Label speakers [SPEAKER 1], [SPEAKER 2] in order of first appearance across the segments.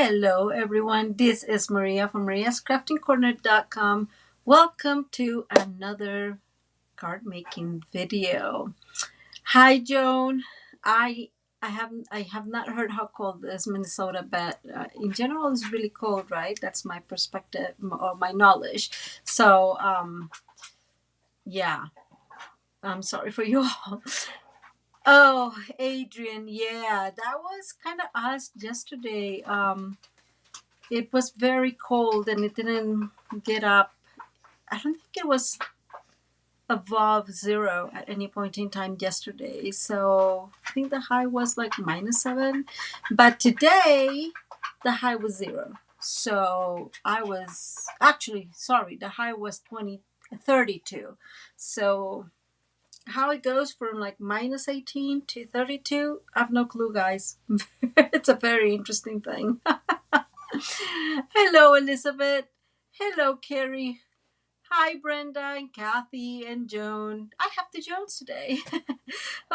[SPEAKER 1] Hello, everyone. This is Maria from mariascraftingcorner.com. Welcome to another card making video. Hi, Joan. I I have not heard how cold is Minnesota, but in general, it's really cold, right? That's my perspective or my knowledge. So, yeah, I'm sorry for you all. Oh, Adrian, yeah, that was kind of us yesterday. It was very cold and it didn't get up. I don't think it was above zero at any point in time yesterday. So I think the high was like -7. But today, the high was zero. So I was actually, sorry, the high was 32. So how it goes from like -18 to 32, I have no clue, guys. It's a very interesting thing. Hello, Elizabeth. Hello, Carrie. Hi, Brenda and Kathy and Joan. I have the Jones today.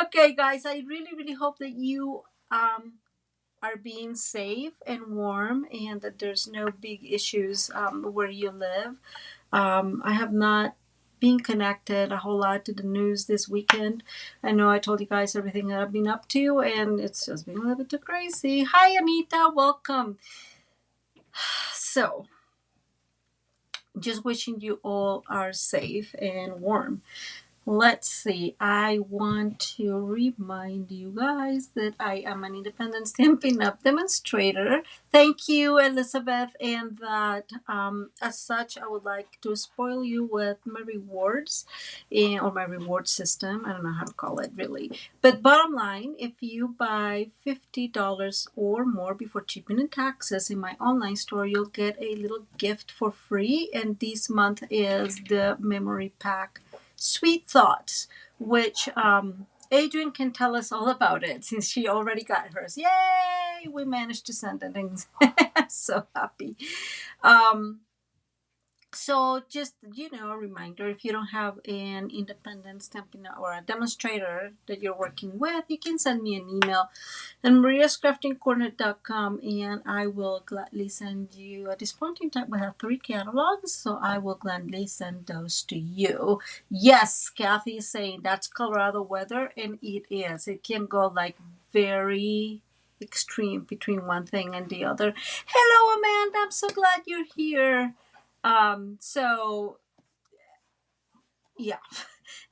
[SPEAKER 1] Okay, guys, I really, really hope that you are being safe and warm and that there's no big issues where you live. I have not been connected a whole lot to the news this weekend. I know I told you guys everything that I've been up to, and it's just been a little bit too crazy. Hi, Anita. Welcome. So, just wishing you all are safe and warm. Let's see. I want to remind you guys that I am an independent Stampin' Up demonstrator. Thank you, Elizabeth. And that, as such, I would like to spoil you with my rewards or my reward system. I don't know how to call it really. But bottom line, if you buy $50 or more before shipping and taxes in my online store, you'll get a little gift for free. And this month is the memory pack Sweet Thoughts, which Adrian can tell us all about it since she already got hers. Yay! We managed to send it in. So happy. Um, so just, a reminder, if you don't have an independent stamping or a demonstrator that you're working with, you can send me an email at mariascraftingcorner.com and I will gladly send you, at this point in time, we have 3 catalogs, so I will gladly send those to you. Yes, Kathy is saying that's Colorado weather, and it is. It can go like very extreme between one thing and the other. Hello, Amanda. I'm so glad you're here. So yeah.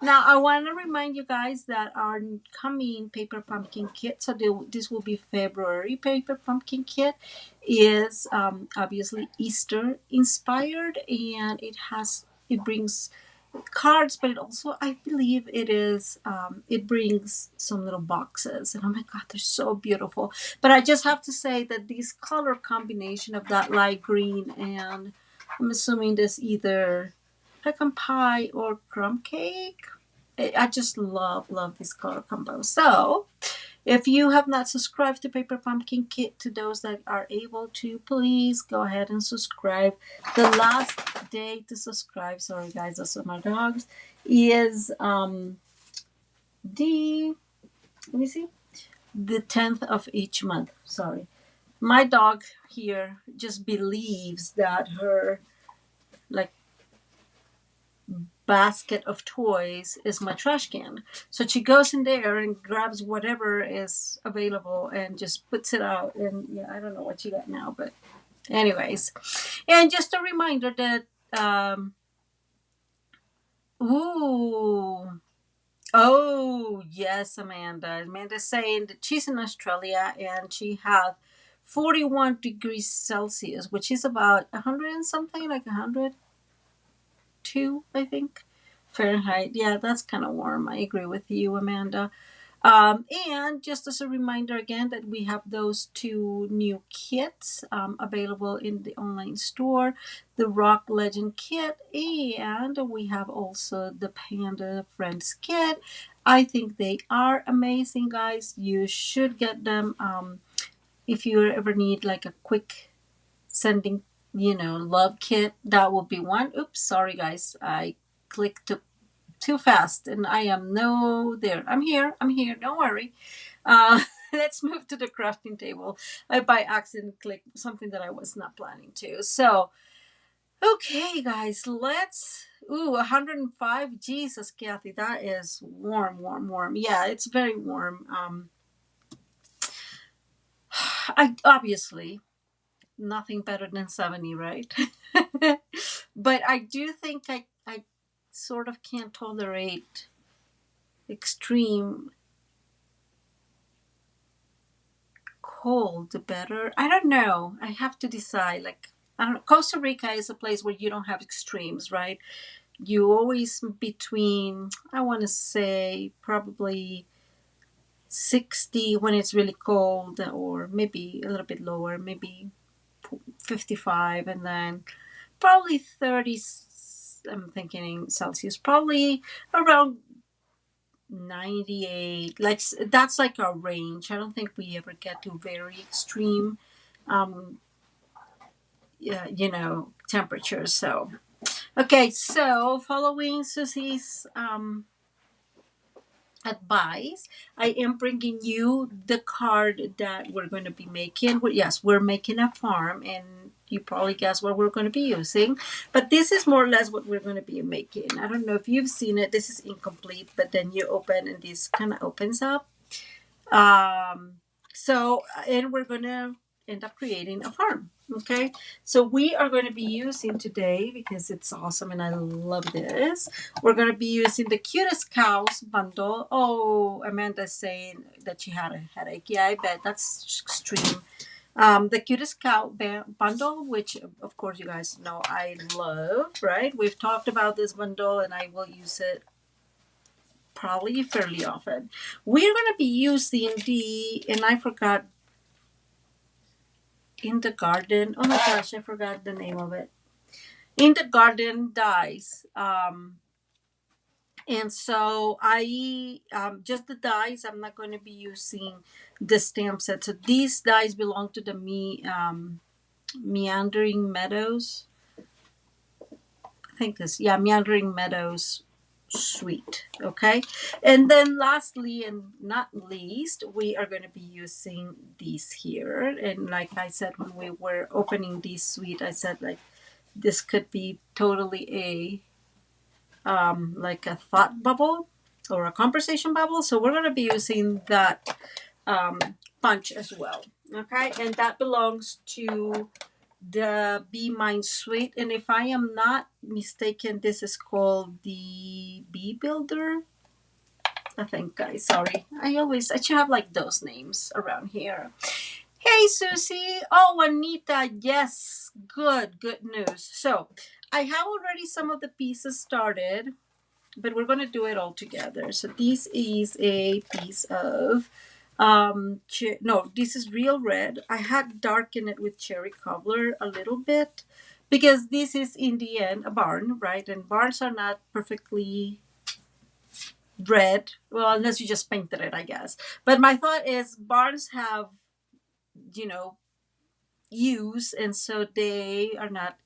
[SPEAKER 1] Now I want to remind you guys that our coming paper pumpkin kit, so this will be February paper pumpkin kit, is obviously Easter inspired, and it brings cards, but it also, I believe, it brings some little boxes, and oh my god, they're so beautiful. But I just have to say that this color combination of that light green and I'm assuming this either pecan pie or crumb cake. I just love this color combo. So if you have not subscribed to Paper Pumpkin Kit, to those that are able to, please go ahead and subscribe. The last day to subscribe, sorry guys, those are my dogs, is the, let me see, the 10th of each month. Sorry. My dog here just believes that her like basket of toys is my trash can. So she goes in there and grabs whatever is available and just puts it out. And yeah, I don't know what she got now, but anyways. And just a reminder that ooh. Oh yes, Amanda. Amanda's saying that she's in Australia and she has 41 degrees Celsius, which is about 100 and something, like 102, I think. Fahrenheit. Yeah, that's kind of warm. I agree with you, Amanda. And just as a reminder again that we have those 2 new kits available in the online store, the Rock Legend kit, and we have also the Panda Friends kit. I think they are amazing, guys. You should get them if you ever need like a quick sending, love kit. That will be one. Oops, sorry guys. I clicked too fast and I am no there. I'm here. Don't worry. Uh, let's move to the crafting table. I by accident clicked something that I was not planning to. So, okay, guys, let's. Ooh, 105. Jesus, Kathy, that is warm, warm, warm. Yeah, it's very warm. I obviously nothing better than 70, right? But I do think I sort of can't tolerate extreme cold better. I don't know. I have to decide. Like, I don't know. Costa Rica is a place where you don't have extremes, right? You always between, I want to say, probably 60 when it's really cold, or maybe a little bit lower, maybe 55, and then probably 30. I'm thinking Celsius, probably around 98. Like that's like our range. I don't think we ever get to very extreme, um, yeah, temperatures. So okay, so following Susie's advice, I am bringing you the card that we're going to be making. Yes, we're making a farm, and you probably guess what we're going to be using. But this is more or less what we're going to be making. I don't know if you've seen it. This is incomplete, but then you open, and this kind of opens up. Um, so, and we're going to end up creating a farm. Okay, so we are going to be using today, because it's awesome and I love this, we're going to be using the Cutest Cows bundle. Oh, Amanda's saying that she had a headache. Yeah, I bet that's extreme. The Cutest Cow bundle, which of course you guys know I love, right? We've talked about this bundle and I will use it probably fairly often. We're going to be using and I forgot, in the garden. Oh my gosh, I forgot the name of it. In the garden dies. And so I just the dies. I'm not going to be using the stamp set. So these dies belong to the Meandering Meadows. I think this, yeah, Meandering Meadows suite. Okay, and then lastly and not least, we are going to be using these here. And like I said, when we were opening this suite, I said like this could be totally a like a thought bubble or a conversation bubble. So we're going to be using that punch as well. Okay, and that belongs to the Be Mine suite. And if I am not mistaken, this is called the Bee Builder. I think, guys, sorry. I should have like those names around here. Hey, Susie. Oh, Anita. Yes. Good news. So I have already some of the pieces started, but we're going to do it all together. So this is a piece of, no, this is real red. I had darkened it with cherry cobbler a little bit because this is in the end a barn, right? And barns are not perfectly red. Well, unless you just painted it, I guess. But my thought is barns have, use, and so they are not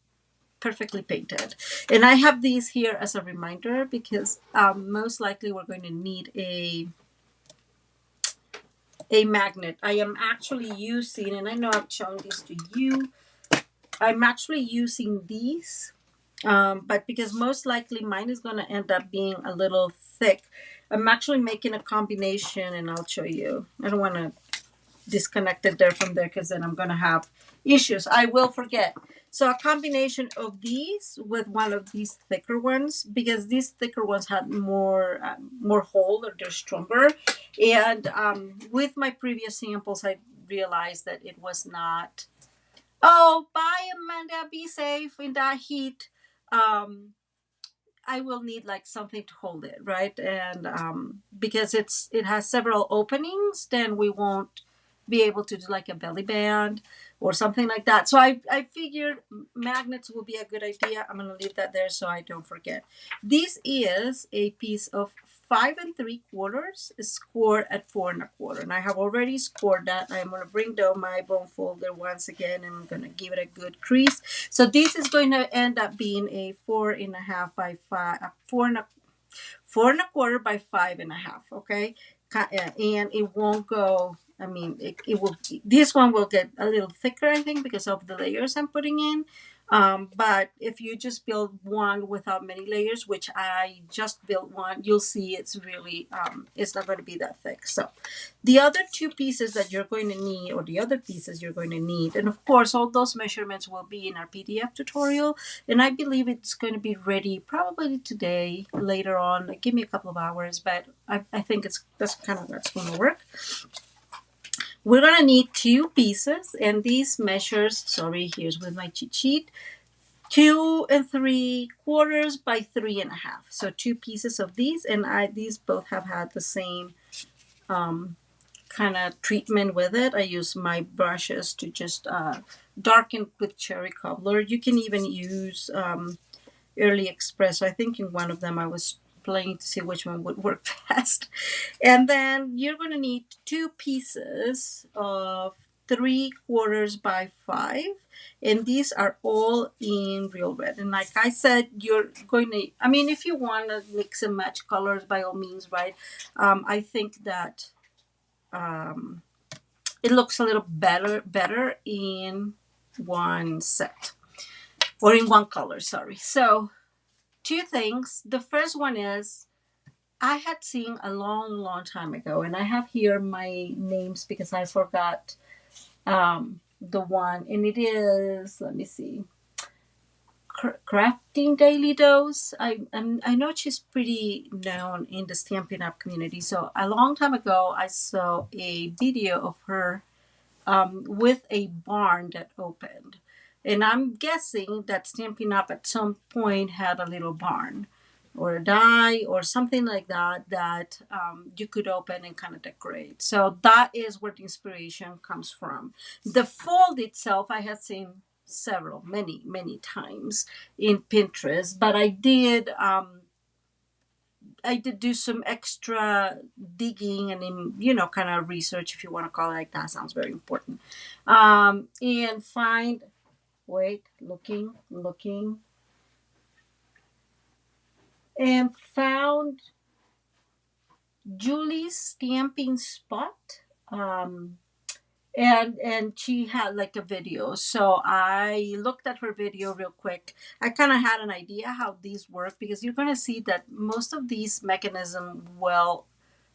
[SPEAKER 1] perfectly painted. And I have these here as a reminder because most likely we're going to need a magnet. I am actually using, and I know I've shown this to you, I'm actually using these, but because most likely mine is going to end up being a little thick, I'm actually making a combination, and I'll show you. I don't want to disconnect it there from there because then I'm going to have issues. I will forget. So a combination of these with one of these thicker ones, because these thicker ones had more hold, or they're stronger. And with my previous samples, I realized that it was not. Oh, bye, Amanda. Be safe in that heat. I will need like something to hold it, right? And because it has several openings, then we won't be able to do like a belly band or something like that. So I figured magnets will be a good idea. I'm going to leave that there so I don't forget. This is a piece of 5 3/4 scored at 4 1/4. And I have already scored that. I'm going to bring down my bone folder once again, and I'm going to give it a good crease. So this is going to end up being a 4 1/2 by 5, 4 1/4 by 5 1/2. Okay. And it won't go I mean, it will. This one will get a little thicker, I think, because of the layers I'm putting in. But if you just build one without many layers, which I just built one, you'll see it's really it's not going to be that thick. So the other two pieces that you're going to need, or the other pieces you're going to need, and of course all those measurements will be in our PDF tutorial, and I believe it's going to be ready probably today, later on. Like, give me a couple of hours, but I think that's kind of what's going to work. We're going to need two pieces, and these measures, sorry, here's with my cheat sheet, 2 3/4 by 3.5. So two pieces of these, and these both have had the same kind of treatment with it. I use my brushes to just darken with cherry cobbler. You can even use Early Express. So I think in one of them I was playing to see which one would work best. And then you're going to need two pieces of 3/4 by 5. And these are all in real red. And like I said, you're going to, I mean, if you want to mix and match colors, by all means, right? I think that it looks a little better in one set, or in one color, sorry. So two things. The first one is, I had seen a long time ago, and I have here my names because I forgot the one, and it is, let me see, Crafting Daily Dose. I know she's pretty known in the Stampin' Up community. So a long time ago, I saw a video of her with a barn that opened. And I'm guessing that Stampin' Up at some point had a little barn or a die or something like that that you could open and kind of decorate. So that is where the inspiration comes from. The fold itself, I have seen many times in Pinterest, but I did do some extra digging and, kind of research, if you want to call it like that. Sounds very important. And find, looking, and found Julie's Stamping Spot. And she had like a video, so I looked at her video real quick. I kind of had an idea how these work, because you're going to see that most of these mechanisms, well,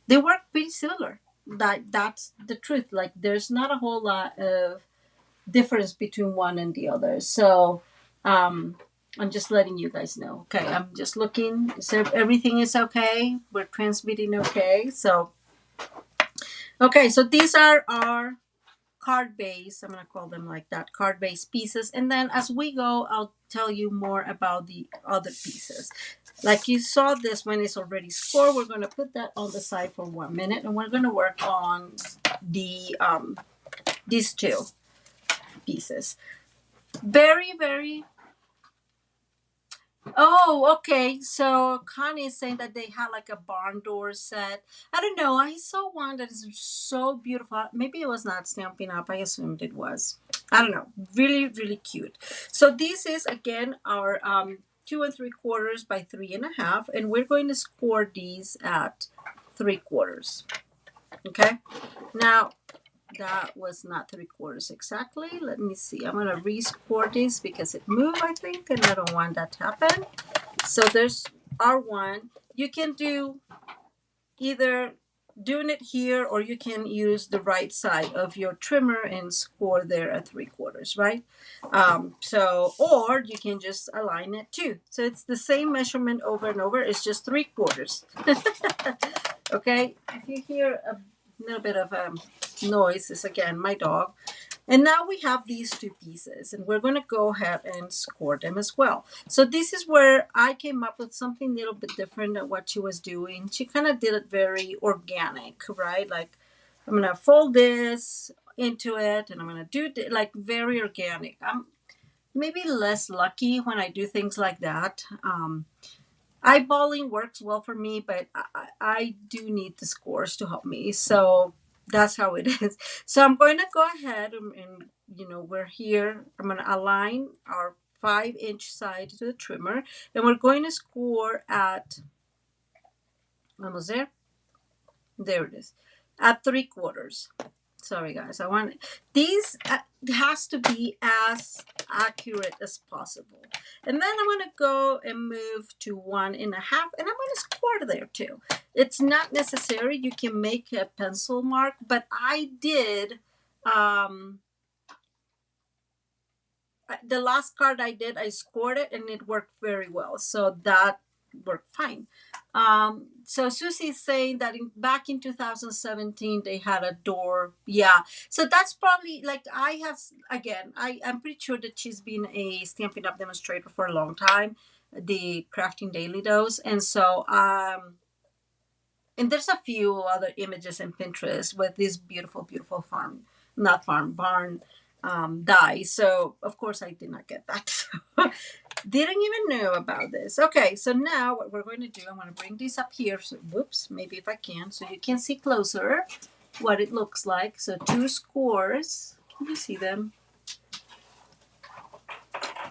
[SPEAKER 1] they work pretty similar. That's the truth. Like, there's not a whole lot of difference between one and the other. So I'm just letting you guys know. Okay, I'm just looking, so everything is okay, we're transmitting okay. So these are our card base, I'm going to call them like that, card base pieces. And then as we go, I'll tell you more about the other pieces. Like you saw, this one is already scored. We're going to put that on the side for 1 minute, and we're going to work on the these two pieces. Very. Oh, okay. So Connie is saying that they had like a barn door set. I don't know. I saw one that is so beautiful. Maybe it was not Stampin' Up. I assumed it was. I don't know. Really cute. So this is again our 2 3/4 by 3.5, and we're going to score these at 3/4. Okay. Now that was not 3/4 exactly. Let me see. I'm gonna rescore this because it moved, I think, and I don't want that to happen. So there's R1. You can do either doing it here, or you can use the right side of your trimmer and score there at 3/4, right? Or you can just align it too. So it's the same measurement over and over. It's just 3/4. Okay. If you hear a little bit of noise, is again my dog. And now we have these two pieces, and we're going to go ahead and score them as well. So this is where I came up with something a little bit different than what she was doing. She kind of did it very organic, right? Like, I'm going to fold this into it, and I'm going to do it like very organic. I'm maybe less lucky when I do things like that. Eyeballing works well for me, but I do need the scores to help me. So that's how it is. So I'm going to go ahead and we're here. I'm going to align our 5-inch side to the trimmer, and we're going to score at, almost there. There it is, at 3/4. Sorry, guys. I want these has to be as accurate as possible. And then I'm going to go and move to 1.5, and I'm going to score there too. It's not necessary. You can make a pencil mark, but I did. The last card I did, I scored it, and it worked very well. So that worked fine. So Susie's saying that back in 2017 they had a door. Yeah, so that's probably like I have again. I'm pretty sure that she's been a Stampin' Up demonstrator for a long time, the Crafting Daily Dose, and so and there's a few other images in Pinterest with this beautiful, beautiful barn die. So of course I did not get that. Didn't even know about this. Okay, so now what we're going to do, I'm going to bring this up here. So, whoops, maybe if I can, so you can see closer what it looks like. So 2 scores. Can you see them?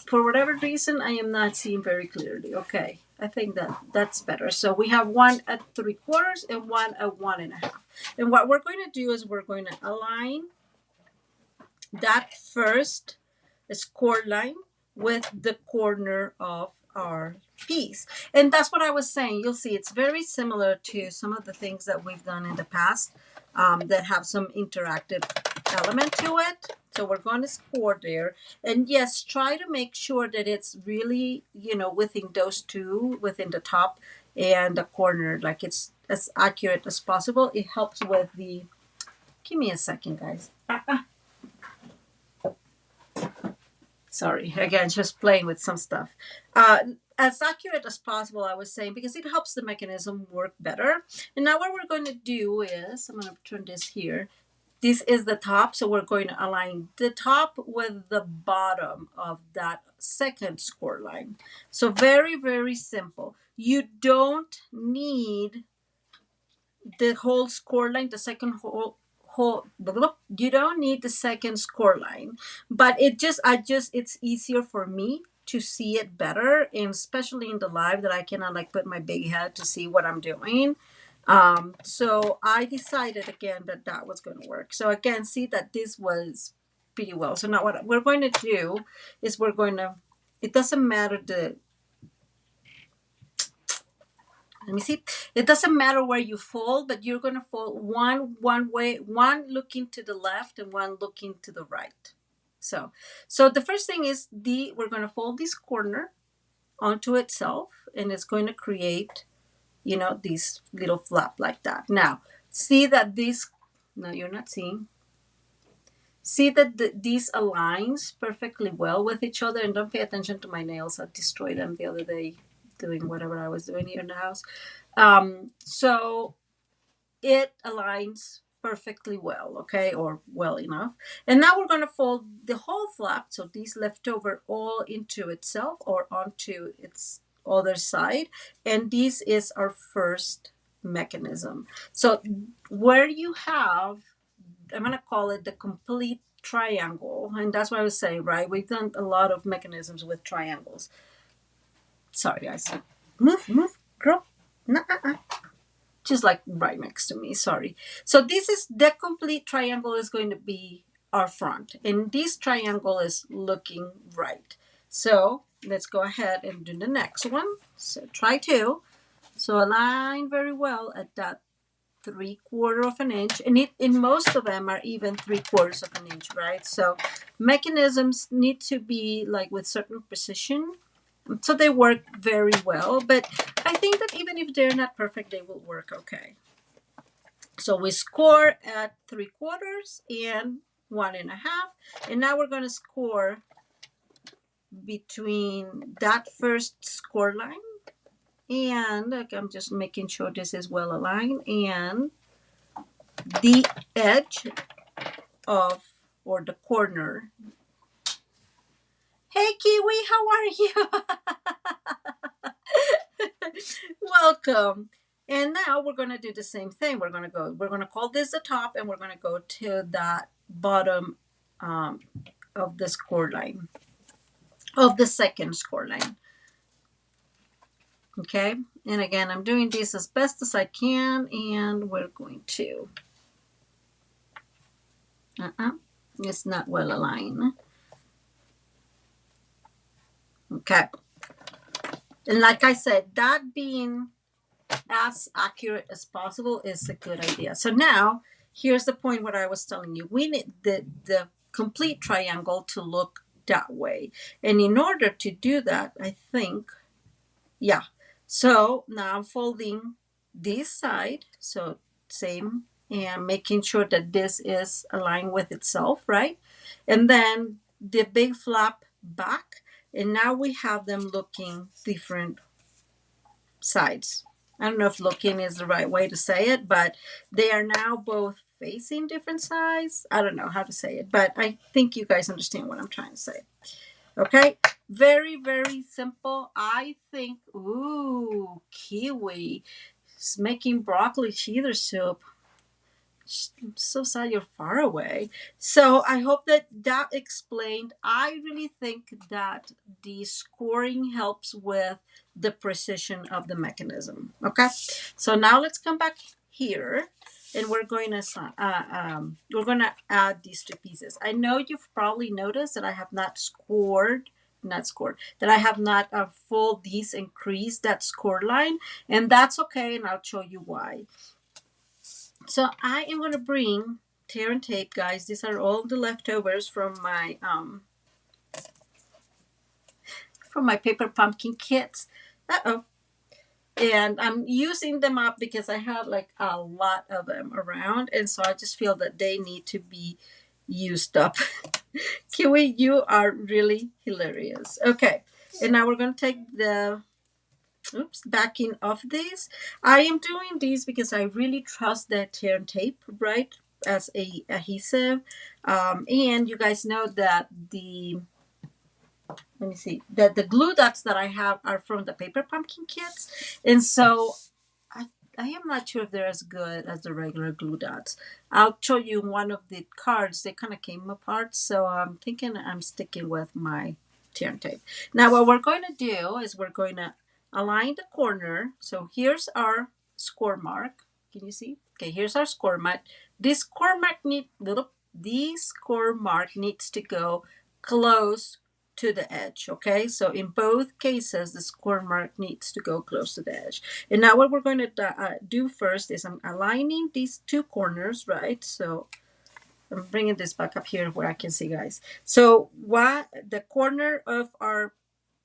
[SPEAKER 1] For whatever reason, I am not seeing very clearly. Okay, I think that's better. So we have 1 at 3/4 and 1 at 1.5. And what we're going to do is we're going to align that first score line with the corner of our piece. And that's what I was saying. You'll see it's very similar to some of the things that we've done in the past that have some interactive element to it. So we're going to score there. And yes, try to make sure that it's really, within those two, within the top and the corner, like it's as accurate as possible. It helps with the, give me a second, guys. Sorry, again, just playing with some stuff. As accurate as possible, I was saying, because it helps the mechanism work better. And now what we're going to do is, I'm going to turn this here. This is the top, so we're going to align the top with the bottom of that second score line. So very, very simple. You don't need the whole score line, the second you don't need the second score line, but it's easier for me to see it better, and especially in the live that I cannot like put my big head to see what I'm doing. So I decided again that was going to work. So again, see that this was pretty well. So now what we're going to do is it doesn't matter let me see. It doesn't matter where you fold, but you're going to fold one way, one looking to the left and one looking to the right. So the first thing is we're going to fold this corner onto itself, and it's going to create, this little flap like that. Now, see that no, you're not seeing. See that these aligns perfectly well with each other, and don't pay attention to my nails. I destroyed them the other day doing whatever I was doing here in the house. So it aligns perfectly well, okay, or well enough. And now we're going to fold the whole flap, so these leftover all into itself or onto its other side. And this is our first mechanism. So where you have, I'm going to call it the complete triangle, and that's what I was saying, right? We've done a lot of mechanisms with triangles. Sorry, guys. Move, girl. Nuh-uh. Just like right next to me. Sorry. So this is the complete triangle is going to be our front, and this triangle is looking right. So let's go ahead and do the next one. So try to. So align very well at that 3/4 of an inch, and in most of them are even 3/4 of an inch, right? So mechanisms need to be like with certain precision. So they work very well, but I think that even if they're not perfect, they will work okay. So we score at 3/4 and 1.5, and now we're going to score between that first score line, and I'm just making sure this is well aligned, and the edge of, or the corner. Hey Kiwi, how are you? Welcome. And now we're going to do the same thing. We're going to call this the top, and we're going to go to that bottom of the score line, of the second score line. Okay. And again, I'm doing this as best as I can, and we're going to It's not well aligned. Okay. And like I said, that being as accurate as possible is a good idea. So now here's the point what I was telling you. We need the complete triangle to look that way. And in order to do that, I think, yeah. So now I'm folding this side. So same, and making sure that this is aligned with itself, right? And then the big flap back. And now we have them looking different sides. I don't know if looking is the right way to say it, but they are now both facing different sides. I don't know how to say it, but I think you guys understand what I'm trying to say. Okay, very, very simple. I think, ooh, kiwi. It's making broccoli cheddar soup. I'm so sad you're far away. So I hope that that explained. I really think that the scoring helps with the precision of the mechanism. Okay, so now let's come back here, and we're gonna add these two pieces. I know you've probably noticed that I have not scored, that I have not full these increased that score line, and that's okay, and I'll show you why. So I am going to bring tear and tape, guys. These are all the leftovers from my paper pumpkin kits. Uh-oh. And I'm using them up because I have like a lot of them around, and so I just feel that they need to be used up. Kiwi, you are really hilarious. Okay, and now we're going to take the backing of these. I am doing these because I really trust that tear and tape, right, as a adhesive. And you guys know that let me see, that the glue dots that I have are from the paper pumpkin kits, and so I am not sure if they're as good as the regular glue dots. I'll show you one of the cards. They kind of came apart, so I'm thinking I'm sticking with my tear and tape. Now what we're going to do is we're going to align the corner. So here's our score mark. Can you see? Okay, here's our score mark. This score mark needs to go close to the edge. Okay, so in both cases, the score mark needs to go close to the edge. And now what we're going to do first is I'm aligning these two corners, right? So I'm bringing this back up here where I can see, guys. So what the corner of our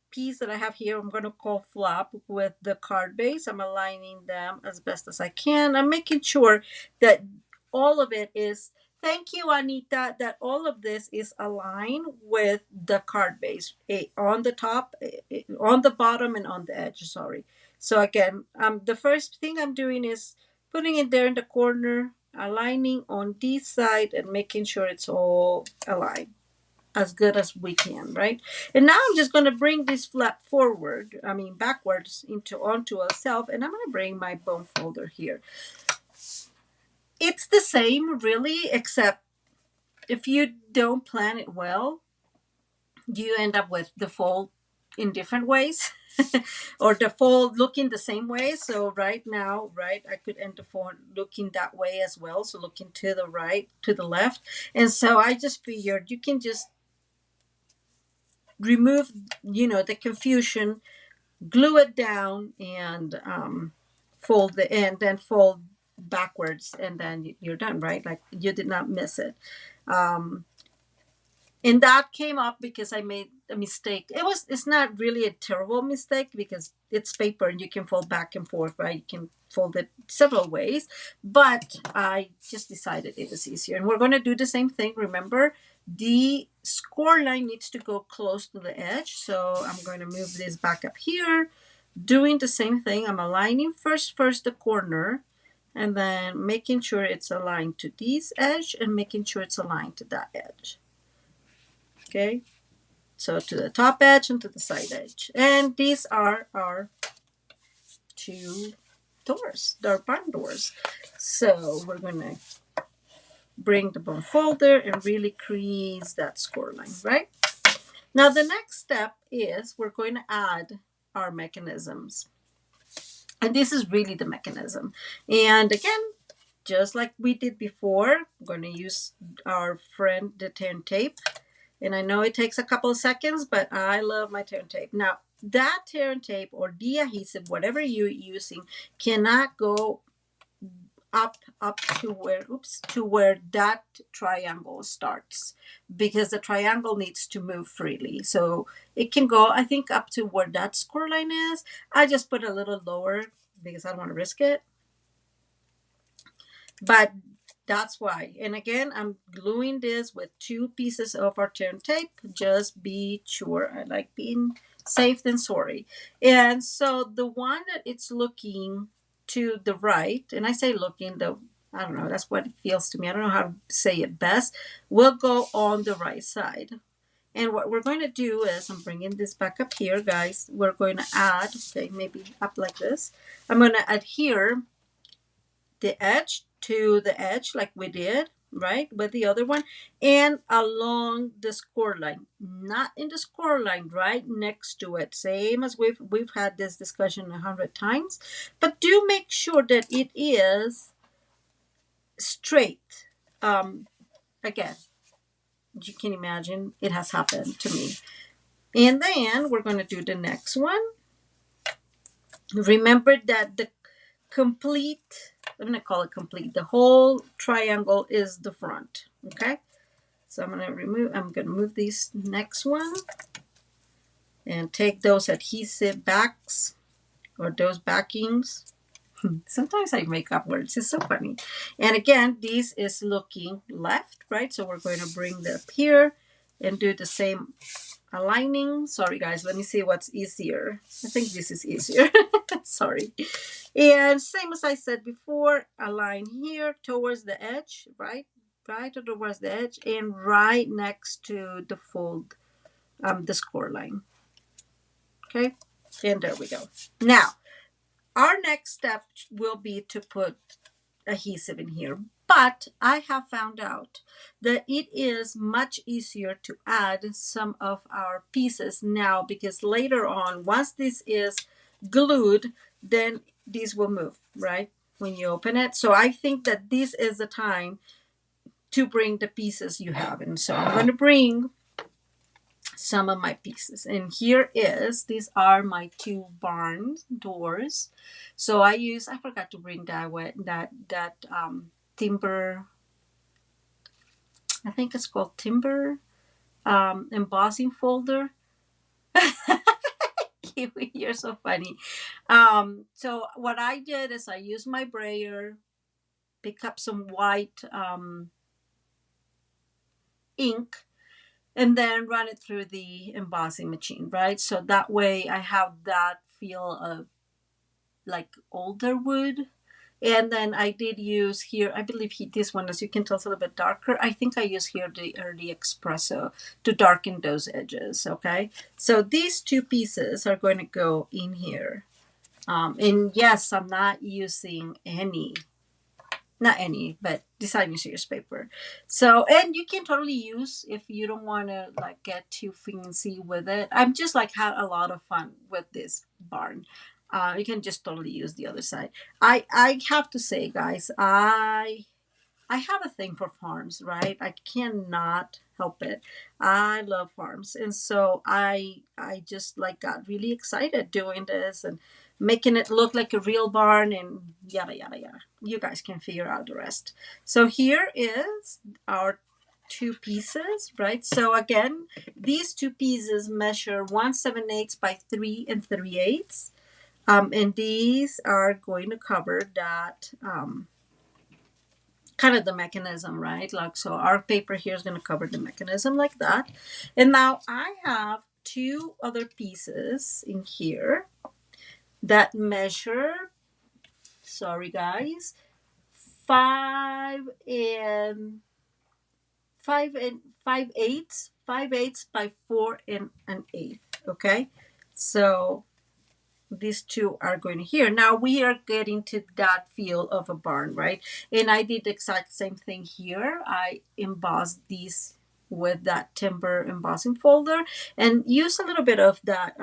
[SPEAKER 1] piece that I have here, I'm going to call flap with the card base. I'm aligning them as best as I can. I'm making sure that all of it is, thank you, Anita, that all of this is aligned with the card base on the top, on the bottom, and on the edge. Sorry. So again, the first thing I'm doing is putting it there in the corner, aligning on this side, and making sure it's all aligned as good as we can, right? And now I'm just going to bring this flap backwards onto itself, and I'm going to bring my bone folder here. It's the same, really, except if you don't plan it well, you end up with the fold in different ways. Or the fold looking the same way. So right now, right, I could end the fold looking that way as well. So looking to the right, to the left. And so I just figured you can just remove the confusion, glue it down, and fold the end, then fold backwards, and then you're done, right? Like you did not miss it. And that came up because I made a mistake. It's not really a terrible mistake because it's paper and you can fold back and forth, right? You can fold it several ways, but I just decided it was easier. And we're going to do the same thing. Remember, the score line needs to go close to the edge. So I'm going to move this back up here, doing the same thing. I'm aligning first the corner, and then making sure it's aligned to this edge and making sure it's aligned to that edge. Okay, so to the top edge and to the side edge. And these are our two doors, our barn doors. So we're going to bring the bone folder and really crease that score line, right? Now the next step is we're going to add our mechanisms. And this is really the mechanism. And again, just like we did before, I'm going to use our friend, the turn tape. And I know it takes a couple of seconds, but I love my turn tape. Now, that turn tape or the adhesive, whatever you're using, cannot go up to where, oops, to where that triangle starts, because the triangle needs to move freely. So it can go, I think, up to where that score line is. I just put a little lower because I don't want to risk it. But that's why. And again, I'm gluing this with 2 pieces of our turn tape. Just be sure. I like being safe than sorry. And so the one that it's looking to the right, and I say looking, though, I don't know, that's what it feels to me. I don't know how to say it best, will go on the right side. And what we're going to do is, I'm bringing this back up here, guys. We're going to add, okay, maybe up like this. I'm going to adhere the edge to the edge like we did, right, with the other one, and along the score line, not in the score line, right next to it. Same as we've had this discussion 100 times, but do make sure that it is straight. Again, you can imagine it has happened to me. And then we're going to do the next one. Remember that the complete, I'm going to call it complete, the whole triangle is the front. Okay, so I'm going to move these next one and take those adhesive backs or those backings. Sometimes I make up words, it's so funny. And again, this is looking left, right? So we're going to bring that up here and do the same aligning. Sorry guys, let me see what's easier. I think this is easier. Sorry. And same as I said before, align here towards the edge, right towards the edge, and right next to the fold, the score line. Okay, and there we go. Now our next step will be to put adhesive in here, but I have found out that it is much easier to add some of our pieces now, because later on, once this is glued, then these will move, right, when you open it. So I think that this is the time to bring the pieces you have. And so I'm going to bring some of my pieces, and here is, these are my 2 barn doors. So I forgot to bring that timber, I think it's called timber embossing folder. Kiwi, you're so funny. So what I did is I used my brayer, pick up some white ink, and then run it through the embossing machine, right? So that way I have that feel of like older wood. And then I did use here, I believe this one, as you can tell, is a little bit darker. I think I use here the early espresso to darken those edges, okay? So these 2 pieces are going to go in here. And yes, I'm not using not any, but designer series paper. So, and you can totally use, if you don't want to like get too fancy with it. I'm just like had a lot of fun with this barn. You can just totally use the other side. I have to say, guys, I have a thing for farms, right? I cannot help it. I love farms, and so I just like got really excited doing this and making it look like a real barn and yada yada yada. You guys can figure out the rest. So here is our 2 pieces, right? So again, these 2 pieces measure 1/7/8 by 3 3/8, and these are going to cover that. Kind of the mechanism, right? Like, so our paper here is going to cover the mechanism like that. And now I have 2 other pieces in here that measure, sorry guys, 5 and 5/8 by 4 and an eighth. Okay, so these 2 are going here. Now we are getting to that feel of a barn, right? And I did the exact same thing here. I embossed these with that timber embossing folder and use a little bit of that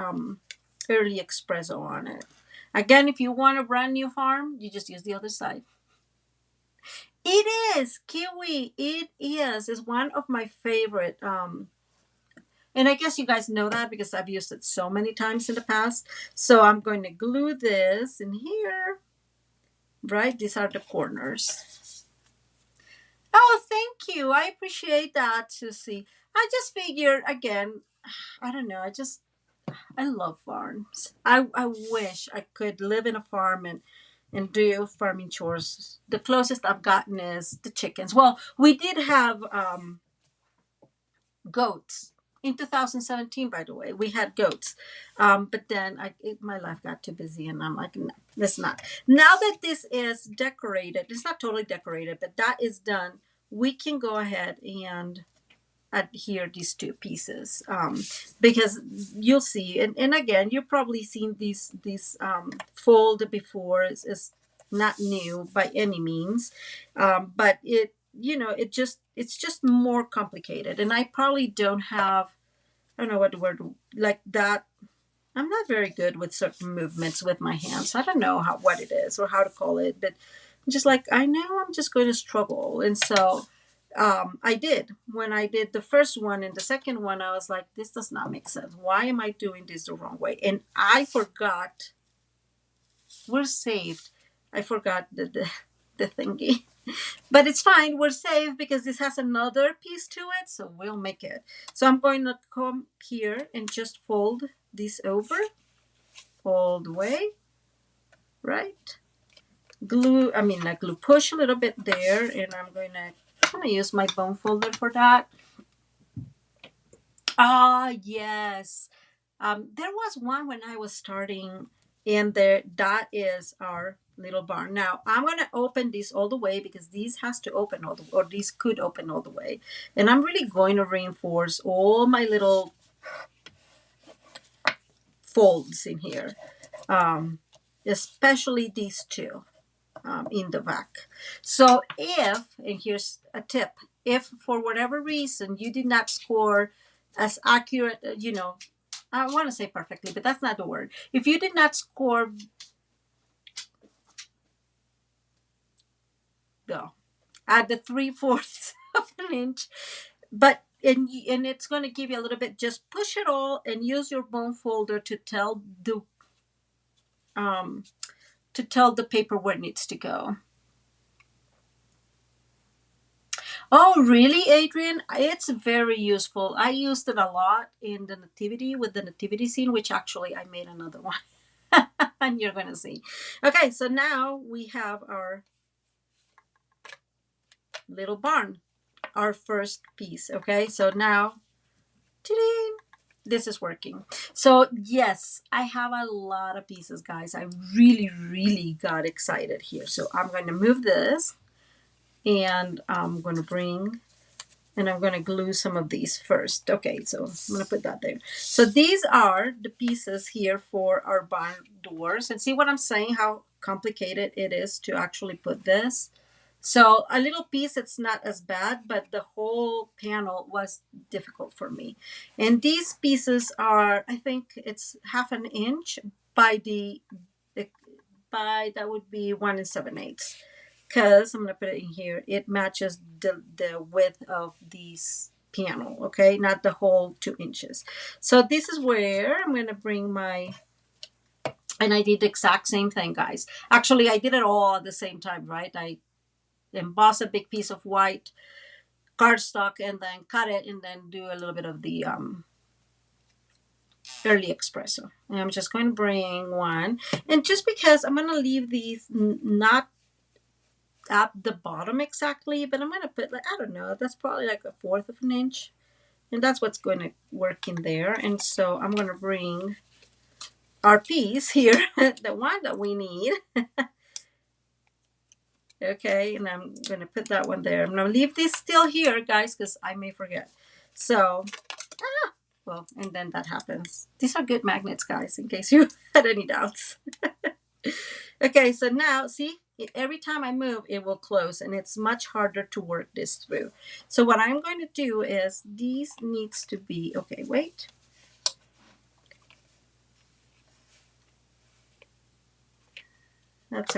[SPEAKER 1] early espresso on it. Again, if you want a brand new farm, you just use the other side. It is kiwi. It is. It's one of my favorite. And I guess you guys know that because I've used it so many times in the past. So I'm going to glue this in here. Right? These are the corners. Oh, thank you. I appreciate that, Susie. I just figured again, I don't know. I love farms. I wish I could live in a farm and do farming chores. The closest I've gotten is the chickens. Well, we did have goats in 2017. By the way, we had goats, but then my life got too busy, and I'm like, no, that's not. Now that this is decorated, it's not totally decorated, but that is done. We can go ahead and adhere these two pieces, because you'll see, and again, you've probably seen these fold before. It's not new by any means, but it's just more complicated, and I probably don't have, I don't know what the word, like that. I'm not very good with certain movements with my hands. I don't know what it is or how to call it, but I'm just like, I know I'm just going to struggle. And so I did. When I did the first one and the second one, I was like, this does not make sense. Why am I doing this the wrong way? And I forgot, we're saved. I forgot the thingy. But it's fine. We're safe because this has another piece to it. So we'll make it. So I'm going to come here and just fold this over all the way. Right? Glue, not glue, push a little bit there. And I'm going to use my bone folder for that. Ah, yes. There was one when I was starting, and that is our little barn. Now I'm gonna open this all the way because these has to open all the, or these could open all the way, and I'm really going to reinforce all my little folds in here, especially these two in the back. So if, and here's a tip, if for whatever reason you did not score as accurate, I want to say perfectly, but that's not the word. If you did not score, go at the 3/4 of an inch, but and it's going to give you a little bit. Just push it all and use your bone folder to tell the paper where it needs to go. Oh, really, Adrian? It's very useful. I used it a lot in the nativity with the nativity scene, which actually I made another one. And you're going to see. Okay, so now we have our little barn, our first piece. Okay, so now, ta-ding, this is working. So yes, I have a lot of pieces, guys. I really, really got excited here. So I'm going to move this, and I'm going to bring, and I'm going to glue some of these first. Okay, so I'm going to put that there. So these are the pieces here for our barn doors. And see what I'm saying, how complicated it is to actually put this. So a little piece, it's not as bad, but the whole panel was difficult for me. And these pieces are, I think it's 1/2 inch by that would be 1 7/8. Because I'm going to put it in here, it matches the width of this panel, okay? Not the whole 2 inches. So this is where I'm going to bring my, and I did the exact same thing, guys. Actually, I did it all at the same time, right? I emboss a big piece of white cardstock and then cut it and then do a little bit of the early espresso. And I'm just going to bring one. And just because I'm going to leave these not at the bottom exactly, but I'm going to put, like, I don't know, that's probably like 1/4 of an inch. And that's what's going to work in there. And so I'm going to bring our piece here, the one that we need. Okay, and I'm going to put that one there. I'm going to leave this still here, guys, because I may forget. So, well, and then that happens. These are good magnets, guys, in case you had any doubts. Okay, so now, see, every time I move, it will close, and it's much harder to work this through. So what I'm going to do is, these needs to be, okay, wait. That's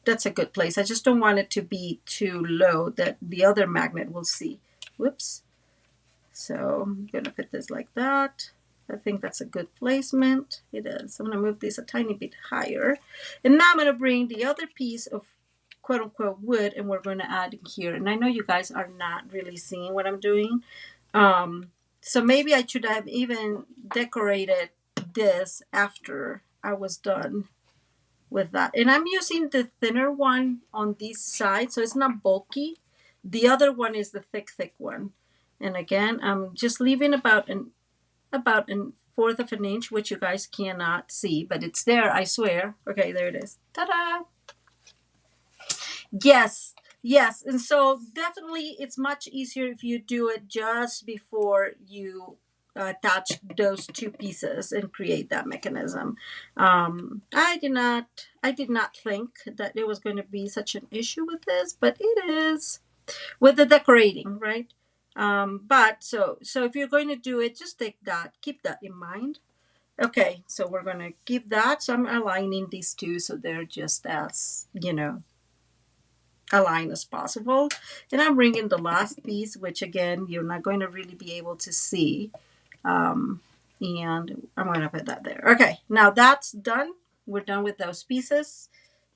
[SPEAKER 1] that's a good place. I just don't want it to be too low that the other magnet will see. Whoops. So I'm going to put this like that. I think that's a good placement. It is. I'm going to move this a tiny bit higher. And now I'm going to bring the other piece of quote unquote wood and we're going to add in here. And I know you guys are not really seeing what I'm doing. So maybe I should have even decorated this after I was done with that. And I'm using the thinner one on this side, so it's not bulky. The other one is the thick one. And again, I'm just leaving about an fourth of an inch, which you guys cannot see, but it's there, I swear. Okay, there it is. Ta-da! Yes, yes. And so definitely it's much easier if you do it just before you attach those two pieces and create that mechanism. I did not think that it was going to be such an issue with this, but it is with the decorating, right? But so if you're going to do it, just keep that in mind. Okay, so we're going to keep that. So I'm aligning these two so they're just as, aligned as possible. And I'm bringing the last piece, which again, you're not going to really be able to see. And I'm going to put that there. Okay, now that's done. We're done with those pieces.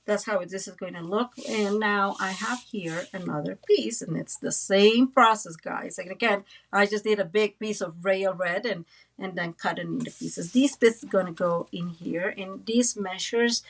[SPEAKER 1] That's how this is going to look. And now I have here another piece, and it's the same process, guys. And again, I just did a big piece of rail red and then cut it into pieces. These pieces are going to go in here, and these measures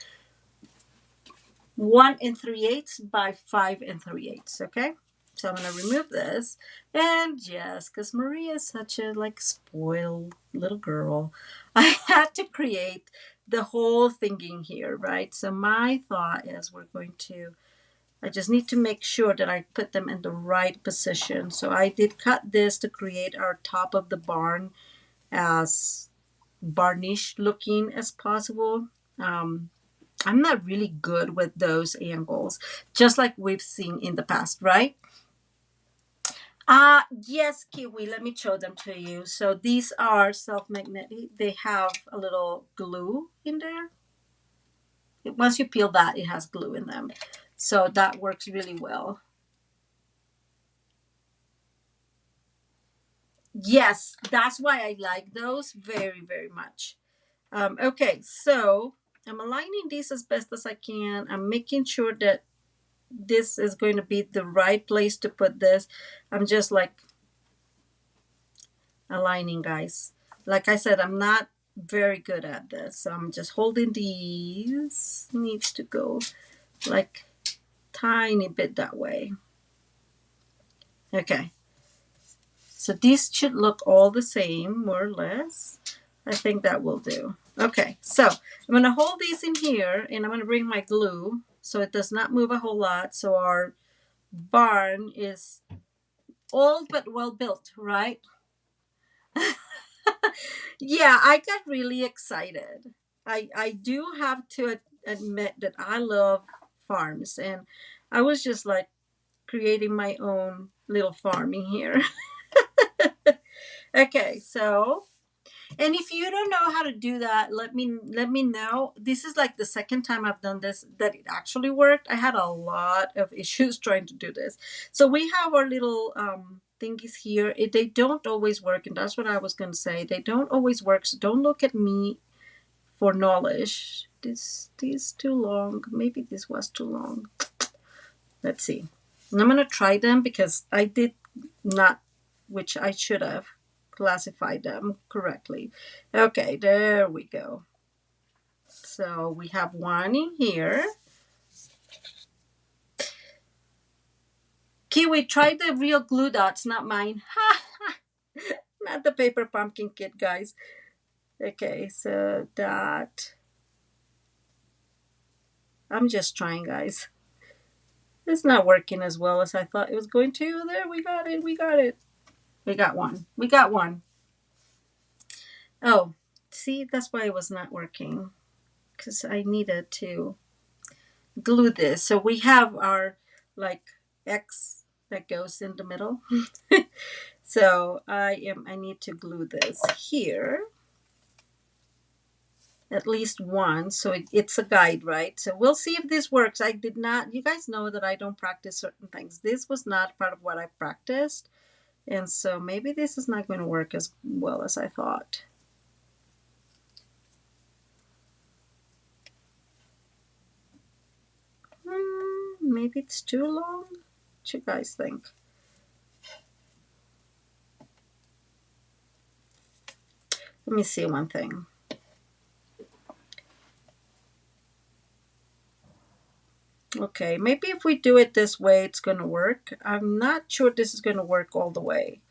[SPEAKER 1] 1 3/8 by 5 3/8. Okay, so I'm going to remove this, and just because Maria is such a spoiled little girl, I had to create the whole thinking here, right? So my thought is I just need to make sure that I put them in the right position. So I did cut this to create our top of the barn as varnish looking as possible. I'm not really good with those angles, just like we've seen in the past, right? Yes, Kiwi, let me show them to you. So these are self-magnetic. They have a little glue in there. Once you peel that, it has glue in them. So that works really well. Yes, that's why I like those very, very much. Okay, so I'm aligning these as best as I can. I'm making sure that this is going to be the right place to put this. I'm just aligning, guys. Like I said, I'm not very good at this. So I'm just holding these. Needs to go like tiny bit that way. Okay. So these should look all the same, more or less. I think that will do. Okay, so I'm going to hold these in here, and I'm going to bring my glue so it does not move a whole lot. So our barn is old but well built, right? Yeah, I got really excited. I do have to admit that I love farms, and I was just creating my own little farm in here. Okay, so, and if you don't know how to do that, let me know. This is like the second time I've done this that it actually worked. I had a lot of issues trying to do this. So we have our little thingies here. They don't always work, and that's what I was going to say. They don't always work, so don't look at me for knowledge. This too long. Maybe this was too long. Let's see. And I'm going to try them because I did not, which I should have classified them correctly. Okay, there we go. So we have one in here. Kiwi, try the real glue dots, not mine. Not the paper pumpkin kit, guys. Okay, so that. I'm just trying, guys. It's not working as well as I thought it was going to. There, we got it. We got it. We got one. We got one. Oh, see, that's why it was not working. Because I needed to glue this. So we have our X that goes in the middle. So I need to glue this here. at least one. So it's a guide, right? So we'll see if this works. I did not, you guys know that I don't practice certain things. This was not part of what I practiced. And so maybe this is not going to work as well as I thought. Maybe it's too long. What you guys think? Let me see one thing. Okay, maybe if we do it this way, it's going to work. I'm not sure this is going to work all the way.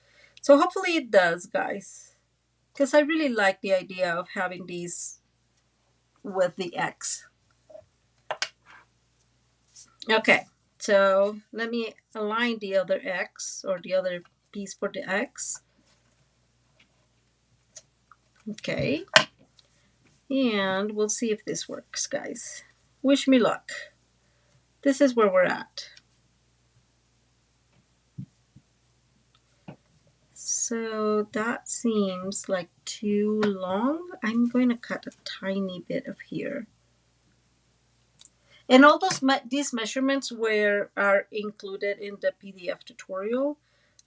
[SPEAKER 1] So hopefully it does, guys. Because I really like the idea of having these with the X. Okay, so let me align the other X or the other piece for the X. Okay, and we'll see if this works, guys. Wish me luck. This is where we're at. So that seems like too long. I'm going to cut a tiny bit of here. And all these measurements are included in the PDF tutorial.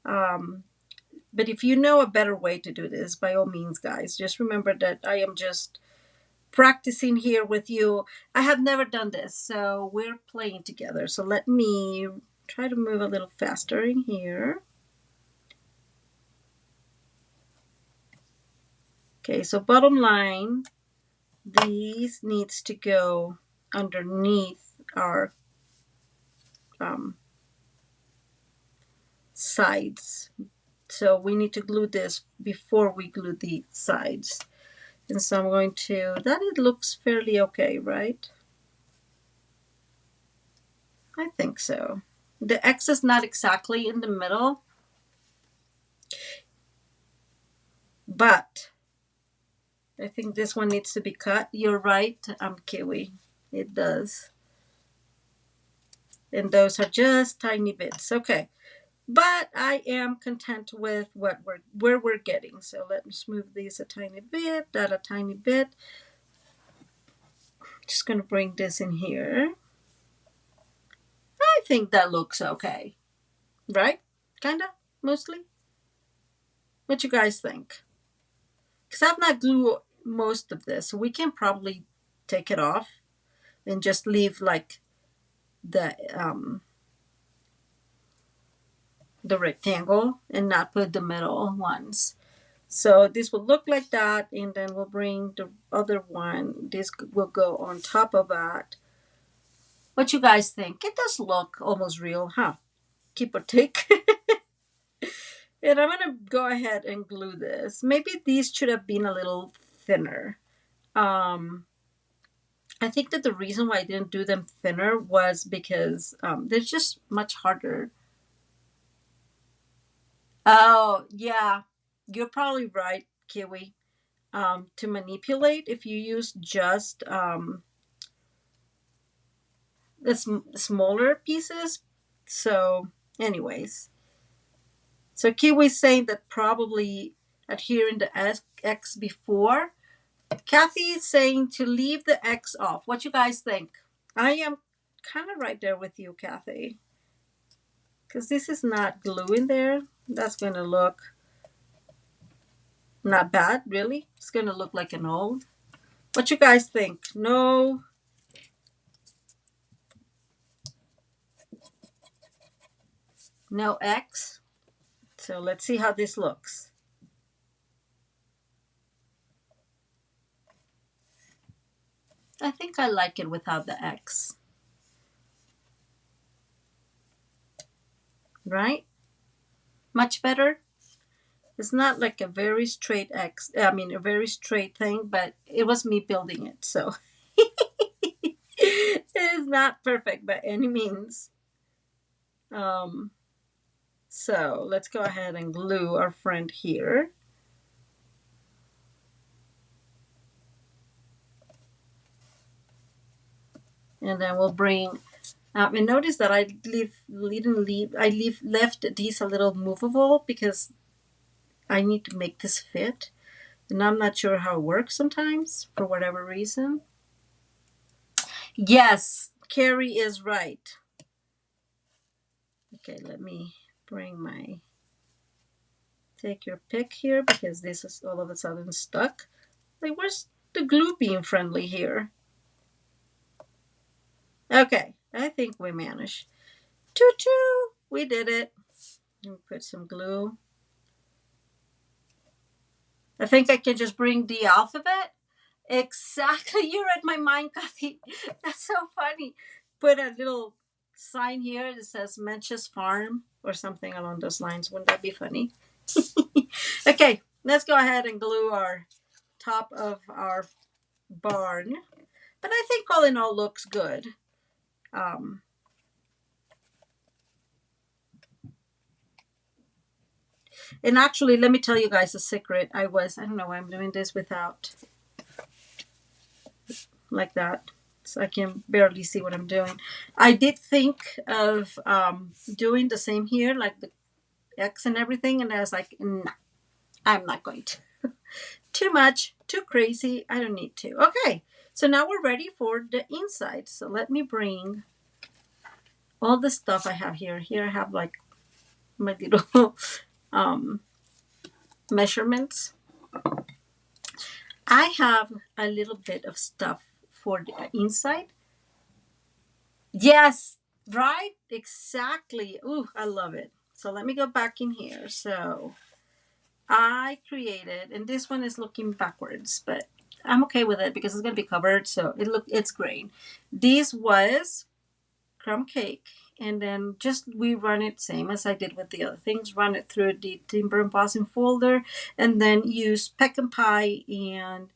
[SPEAKER 1] But if you know a better way to do this, by all means, guys, just remember that I am just practicing here with you. I have never done this, so we're playing together. So let me try to move a little faster in here. Okay, so bottom line, these needs to go underneath our sides. So we need to glue this before we glue the sides. And so I'm going to, that it looks fairly okay, right? I think so. The X is not exactly in the middle, but I think this one needs to be cut. You're right, I'm Kiwi. It does. And those are just tiny bits. Okay. But I am content with where we're getting. So let's move these a tiny bit, that a tiny bit. Just going to bring this in here. I think that looks okay. Right? Kinda? Mostly? What you guys think? Because I've not glued most of this. So we can probably take it off and just leave like the rectangle and not put the middle ones. So this will look like that, and then we'll bring the other one. This will go on top of that. What you guys think? It does look almost real, huh? Keep or take. And I'm gonna go ahead and glue this. Maybe these should have been a little thinner. I think that the reason why I didn't do them thinner was because they're just much harder. Oh, yeah. You're probably right, Kiwi. To manipulate, if you use just the smaller pieces. So anyways, so Kiwi's saying that probably adhering the X before. Kathy is saying to leave the X off. What you guys think? I am kind of right there with you, Kathy. Because this is not glue in there. That's going to look not bad, really. It's going to look like an old. What you guys think? No. No X. So let's see how this looks. I think I like it without the X. Right? Much better? It's not like a very straight X, I mean, a very straight thing, but it was me building it, so it is not perfect by any means. So let's go ahead and glue our friend here. And then we'll bring, and notice that I left these a little movable because I need to make this fit. And I'm not sure how it works sometimes for whatever reason. Yes, Carrie is right. Okay, let me bring my, take your pick here because this is all of a sudden stuck. Like, where's the glue being friendly here? Okay, I think we managed. Toot-toot, we did it. Let me put some glue. I think I can just bring the alphabet. Exactly, you read my mind, Kathy. That's so funny. Put a little sign here that says Mench's Farm or something along those lines. Wouldn't that be funny? Okay, let's go ahead and glue our top of our barn. But I think all in all looks good. Um, and actually, let me tell you guys a secret. I don't know why I'm doing this without like that. So I can barely see what I'm doing. I did think of doing the same here, like the X and everything. And I was like, nah, I'm not going to. Too much, too crazy. I don't need to. Okay, so now we're ready for the inside. So let me bring all the stuff I have here. Here I have like my little um, measurements. I have a little bit of stuff for the inside. Yes, right? Exactly. Ooh, I love it. So let me go back in here. So I created, and this one is looking backwards, but I'm okay with it because it's going to be covered. So it's great. This was crumb cake, and then just we run it same as I did with the other things, run it through the timber embossing folder, and then use pecan pie and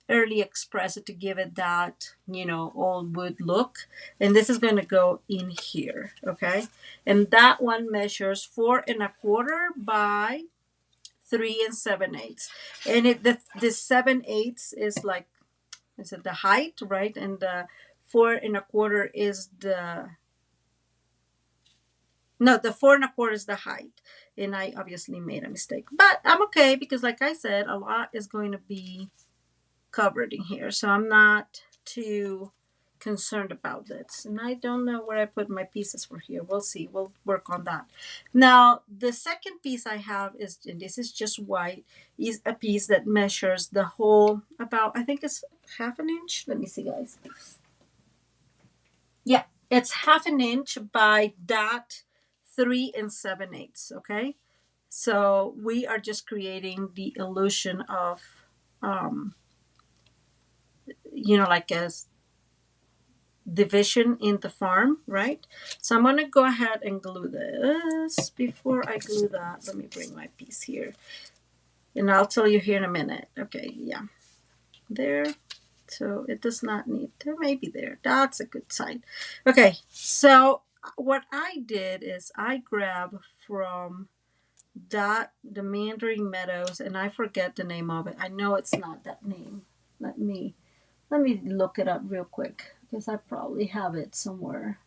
[SPEAKER 1] early express it to give it that old wood look. And this is going to go in here, okay? And that one measures 4¼ by 3 7/8, and the 7/8 is like, is it the height, right? And the 4¼ is the, no, the 4¼ is the height. And I obviously made a mistake, but I'm okay because, like I said, a lot is going to be covered in here, so I'm not too concerned about this. And I don't know where I put my pieces for here. We'll see. We'll work on that. Now, the second piece I have is, and this is just white, is a piece that measures the whole, about, I think it's 1/2 inch. Let me see, guys. Yeah, it's 1/2 inch by that 3 7/8. Okay, so we are just creating the illusion of, um, like a division in the farm, right? So I'm going to go ahead and glue this. Before I glue that, let me bring my piece here, and I'll tell you here in a minute. Okay, yeah, there. So it does not need to, maybe there. That's a good sign. Okay, so what I did is I grabbed from the Mandarin Meadows, and I forget the name of it. I know it's not that name. Let me look it up real quick because I probably have it somewhere.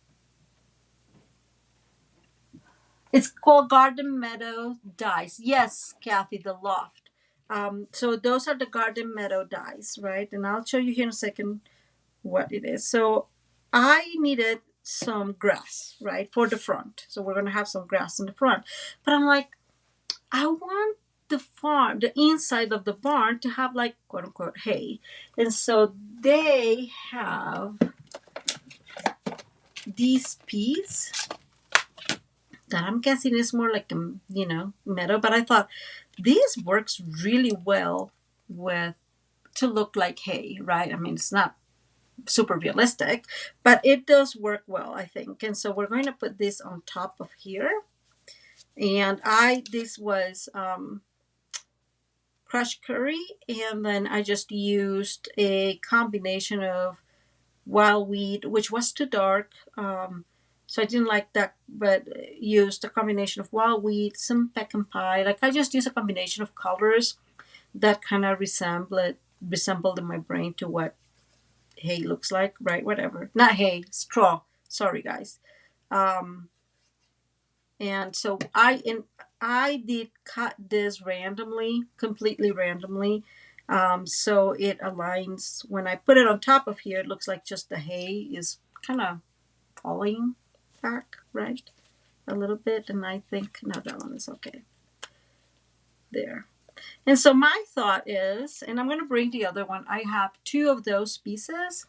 [SPEAKER 1] It's called Garden Meadow Dies. Yes, Kathy, the loft. So those are the Garden Meadow dies, right? And I'll show you here in a second what it is. So I needed some grass, right, for the front. So we're going to have some grass in the front. But I'm like, I want the inside of the barn to have like quote unquote hay. And so they have these peas that I'm guessing is more like a, meadow. But I thought this works really well with, to look like hay, right? I mean, it's not super realistic, but it does work well, I think. And so we're going to put this on top of here. And this was crushed curry, and then I just used a combination of wild wheat, which was too dark. So I didn't like that, but used a combination of wild wheat, some pecan pie. Like I just used a combination of colors that kind of resembled in my brain to what hay looks like, right? Whatever. Not hay, straw. Sorry, guys. And so I did cut this randomly, completely randomly. So it aligns. When I put it on top of here, it looks like just the hay is kind of falling back, right? A little bit. And I think, no, that one is okay. There. And so my thought is, and I'm going to bring the other one. I have two of those pieces.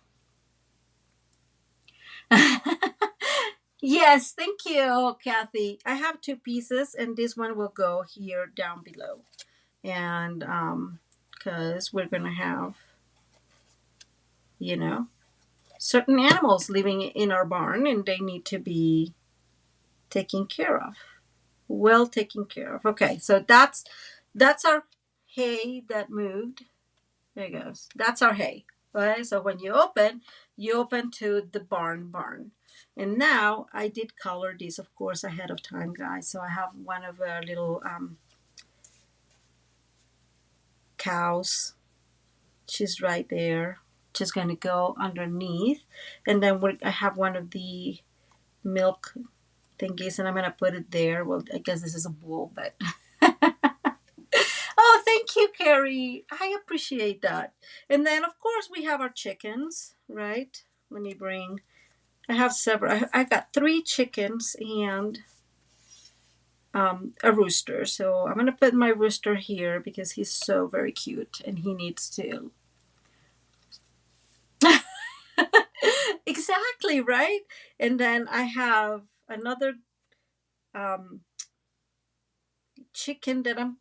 [SPEAKER 1] Yes, thank you, Kathy. I have two pieces, and this one will go here down below. And because we're going to have, you know, certain animals living in our barn, and they need to be taken care of, well taken care of. Okay, so that's our hay that moved. There it goes. That's our hay. Okay, so when you open to the barn. And now I did color these, of course, ahead of time, guys. So I have one of our little cows. She's right there. She's going to go underneath. And then I have one of the milk thingies, and I'm going to put it there. Well, I guess this is a bull, but... Oh, thank you, Carrie. I appreciate that. And then, of course, we have our chickens, right? Let me bring... I have several. I got 3 chickens and a rooster. So I'm going to put my rooster here because he's so very cute and he needs to... Exactly, right? And then I have another chicken that I'm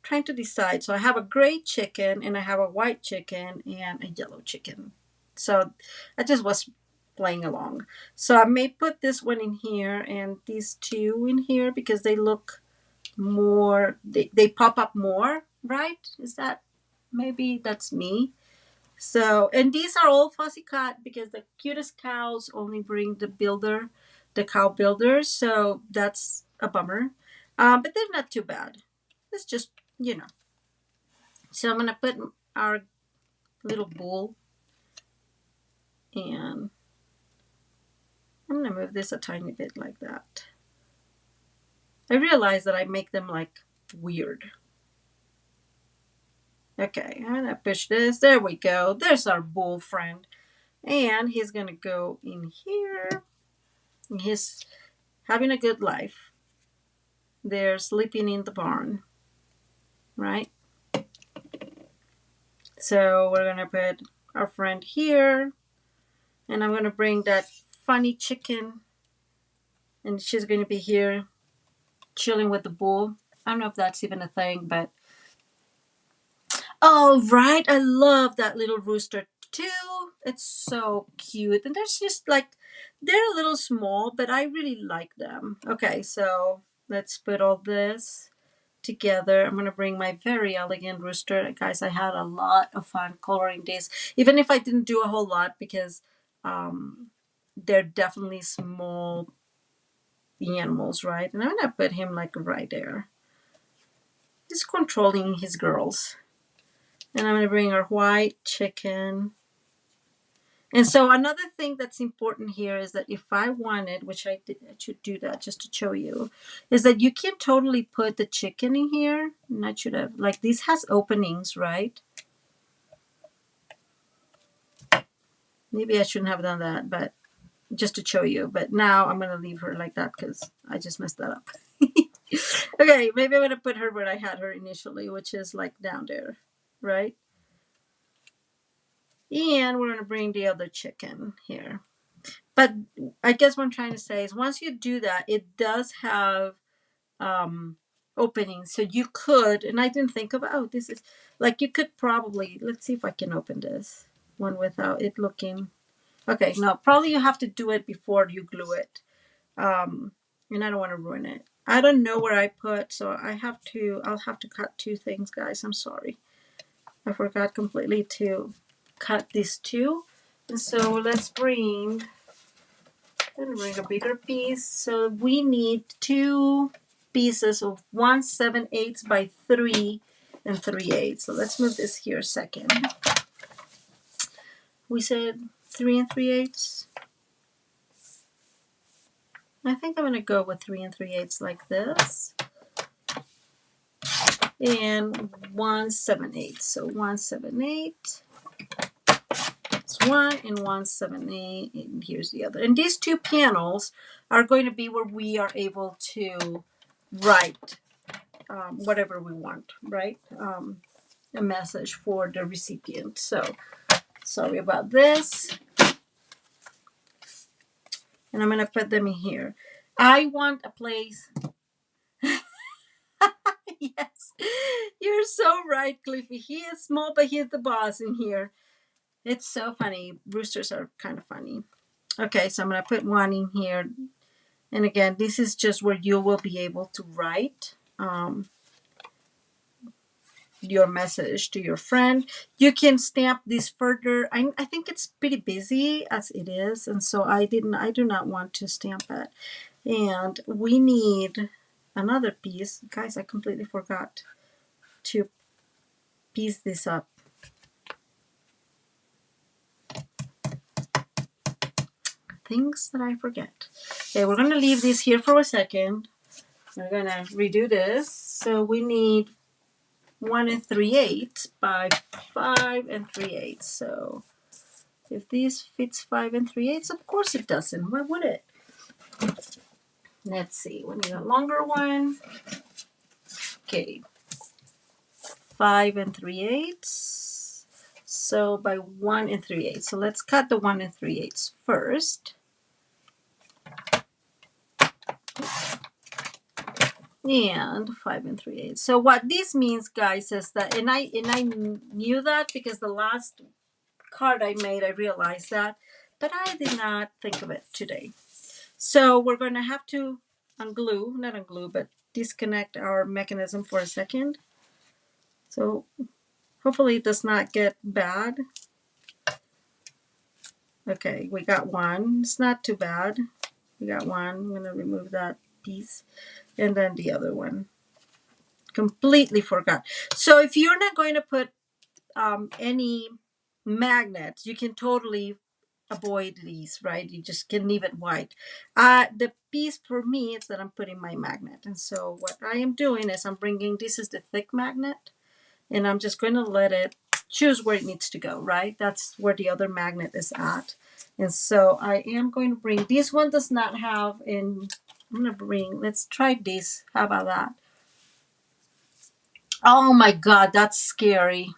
[SPEAKER 1] trying to decide. So I have a gray chicken and I have a white chicken and a yellow chicken. So I just was playing along. So I may put this one in here and these two in here because they look more, they pop up more, right? Is that, maybe that's me. So, and these are all fussy cut because the cutest cows only bring the cow builders. So that's a bummer. But they're not too bad. It's just, you know. So I'm going to put our little bull and I'm going to move this a tiny bit like that. I realize that I make them like weird. Okay, I'm going to push this. There we go. There's our bull friend. And he's going to go in here. He's having a good life. They're sleeping in the barn, right? So we're going to put our friend here. And I'm going to bring that funny chicken. And she's going to be here chilling with the bull. I don't know if that's even a thing, but... Oh, right. I love that little rooster too. It's so cute. And there's just like, they're a little small, but I really like them. Okay, so let's put all this together. I'm going to bring my very elegant rooster. Guys, I had a lot of fun coloring this, even if I didn't do a whole lot because they're definitely small animals, right? And I'm going to put him like right there. Just controlling his girls. And I'm going to bring our white chicken. And so another thing that's important here is that if I wanted, which I should do that just to show you, is that you can totally put the chicken in here. And I should have, like this has openings, right? Maybe I shouldn't have done that, but just to show you. But now I'm going to leave her like that because I just messed that up. Okay, maybe I'm going to put her where I had her initially, which is like down there, right? And we're going to bring the other chicken here. But I guess what I'm trying to say is once you do that, it does have openings. So you could, and I didn't think about, oh, this is, like you could probably, let's see if I can open this one without it looking. Okay, no, probably you have to do it before you glue it. And I don't want to ruin it. I don't know where I put, so I'll have to cut 2 things, guys. I'm sorry. I forgot completely to cut these 2. And so let's bring a bigger piece. So we need 2 pieces of 1 7/8 by 3 and 3/8. So let's move this here a second. We said 3 3/8. I think I'm going to go with 3 3/8 like this. and 178. So 178. It's one and 178, and here's the other. And these two panels are going to be where we are able to write whatever we want, right? A message for the recipient. So sorry about this. And I'm going to put them in here. I want a place. Yes, you're so right, Cliffy. He is small, but he's the boss in here. It's so funny. Roosters are kind of funny. Okay, so I'm going to put one in here. And again, this is just where you will be able to write your message to your friend. You can stamp this further. I think it's pretty busy as it is, and so I do not want to stamp it. And we need another piece. Guys, I completely forgot to piece this up. Things that I forget. Okay, we're gonna leave this here for a second. We're gonna redo this. So we need 1 3/8 by 5 3/8. So if this fits 5 3/8, of course it doesn't. Why would it? Let's see. We need a longer one. Okay, 5 3/8. So by 1 3/8. So let's cut the 1 3/8 first. And 5 3/8. So what this means, guys, is that, and I knew that because the last card I made, I realized that, but I did not think of it today. So we're going to have to not unglue, but disconnect our mechanism for a second. So hopefully it does not get bad. Okay, we got one. It's not too bad. We got one. I'm going to remove that piece. And then the other one. Completely forgot. So if you're not going to put any magnets, you can totally avoid these, right? You just can leave it white. The piece for me is that I'm putting my magnet. And so what I am doing is I'm bringing, this is the thick magnet, and I'm just going to let it choose where it needs to go, right? That's where the other magnet is at. And so I am going to bring, this one does not have, and I'm going to bring, let's try this. How about that? Oh my God, that's scary.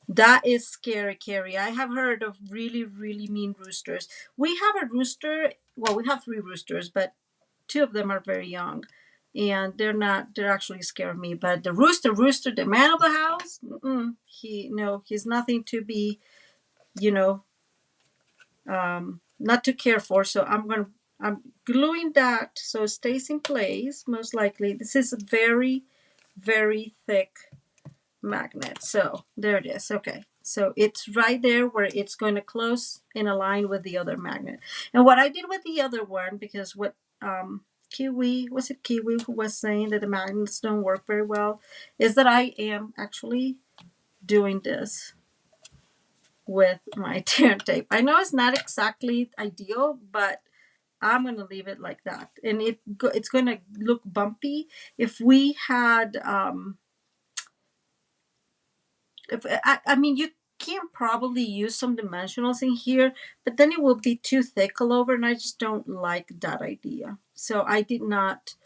[SPEAKER 1] That is scary, Carrie. I have heard of really, really mean roosters. We have a rooster. Well, we have 3 roosters, but 2 of them are very young. And they're actually scaring me. But the rooster, the man of the house, he's nothing to be, not to care for. So I'm gluing that so it stays in place, most likely. This is a very, very thick magnet. So there it is. Okay. So it's right there where it's going to close and align with the other magnet. And what I did with the other one, because what Kiwi who was saying that the magnets don't work very well, is that I am actually doing this with my tear tape. I know it's not exactly ideal, but I'm going to leave it like that. And it's going to look bumpy. If we had I mean, you can probably use some dimensionals in here, but then it will be too thick all over, and I just don't like that idea. So I did not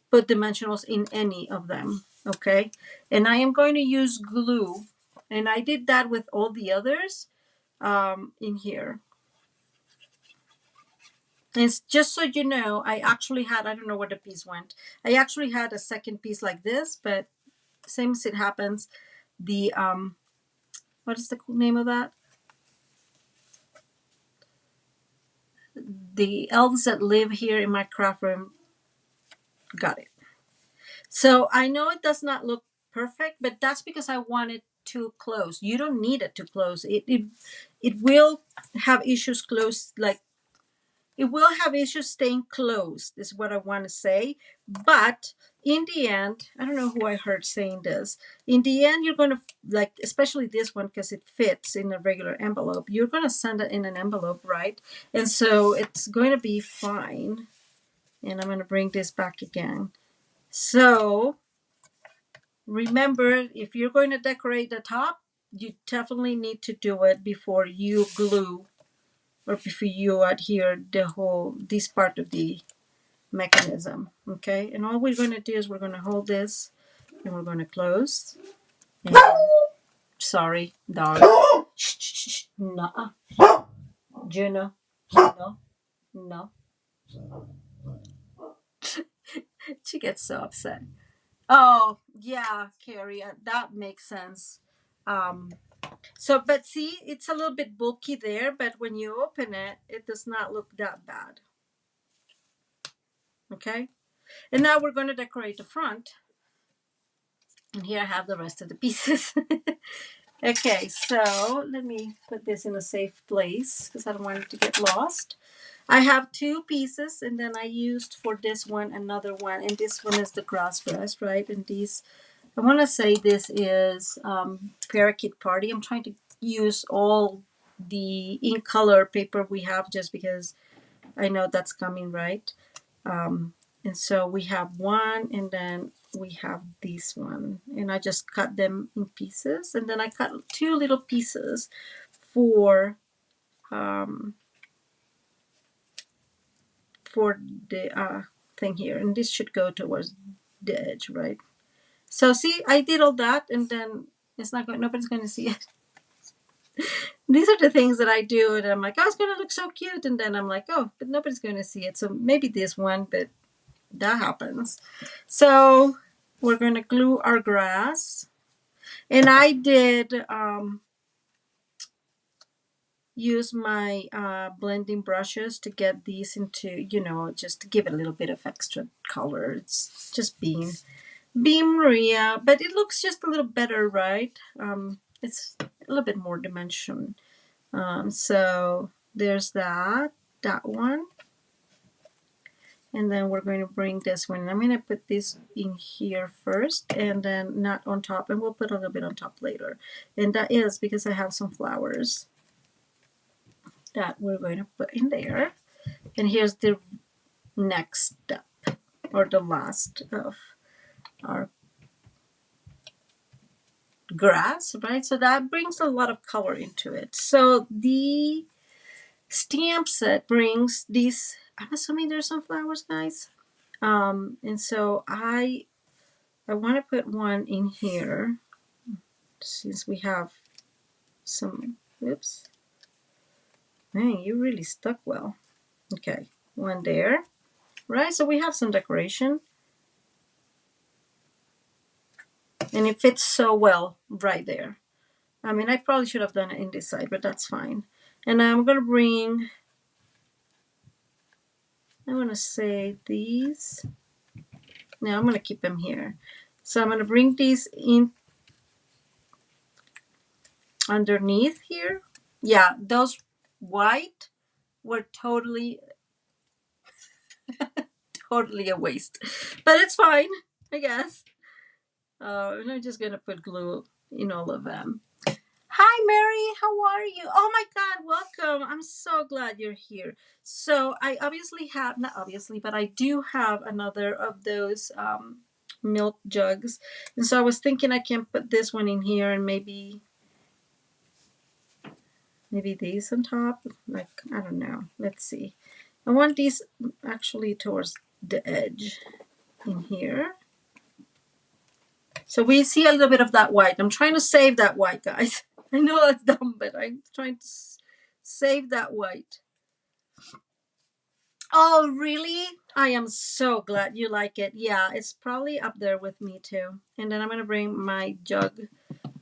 [SPEAKER 1] put dimensionals in any of them, okay? And I am going to use glue, and I did that with all the others in here. And it's just so you know, I actually had, I don't know where the piece went. I actually had a second piece like this, but same as it happens, the what is the name of that? The elves that live here in my craft room got it. So I know it does not look perfect, but that's because I want it to close. You don't need it to close. It will have issues close, like it will have issues staying closed, is what I want to say. But in the end, I don't know who I heard saying this. In the end, you're going to, like, especially this one, because it fits in a regular envelope, you're going to send it in an envelope, right? And so it's going to be fine. And I'm going to bring this back again. So remember, if you're going to decorate the top, you definitely need to do it before you glue or before you adhere this part of the mechanism. Okay, and all we're going to do is we're going to hold this and we're going to close. And, sorry, dog. Shh, shh, shh. Nuh-uh. Juno. No, no. She gets so upset. Oh, yeah, Carrie, that makes sense. Um, so, but see, it's a little bit bulky there, but when you open it, it does not look that bad. Okay, and now we're going to decorate the front. And here I have the rest of the pieces. Okay, so let me put this in a safe place because I don't want it to get lost. I have two pieces, and then I used for this one another one, and this one is the grass dress, right? And these, I want to say this is Parakeet Party. I'm trying to use all the ink color paper we have just because I know that's coming, right? And so we have one, and then we have this one, and I just cut them in pieces, and then I cut two little pieces for the thing here, and this should go towards the edge, right? So see, I did all that, and then it's not going. Nobody's going to see it. These are the things that I do, and I'm like, oh, it's going to look so cute, and then I'm like, oh, but nobody's going to see it. So maybe this one, but that happens. So we're going to glue our grass, and I did use my blending brushes to get these into, just to give it a little bit of extra color. It's just being Maria, but it looks just a little better, right? It's a little bit more dimension. So there's that one. And then we're going to bring this one. I'm going to put this in here first and then not on top. And we'll put a little bit on top later. And that is because I have some flowers that we're going to put in there. And here's the next step, or the last of our grass, right? So that brings a lot of color into it. So the stamp set brings these, I'm assuming there's some flowers, guys. And so I want to put one in here since we have some, oops. Man, you really stuck well. Okay, one there, right? So we have some decoration. And it fits so well right there. I mean, I probably should have done it in this side, but that's fine. And I'm going to bring, I want to say these. Now I'm going to keep them here. So I'm going to bring these in underneath here. Yeah, those white were totally a waste. But it's fine, I guess. And I'm just going to put glue in all of them. Hi, Mary. How are you? Oh my God, welcome. I'm so glad you're here. So I obviously have, not obviously, but I do have another of those milk jugs. And so I was thinking I can put this one in here and maybe these on top. Like, I don't know. Let's see. I want these actually towards the edge in here. So we see a little bit of that white. I'm trying to save that white, guys. I know that's dumb, but I'm trying to save that white. Oh, really? I am so glad you like it. Yeah, it's probably up there with me too. And then I'm going to bring my jug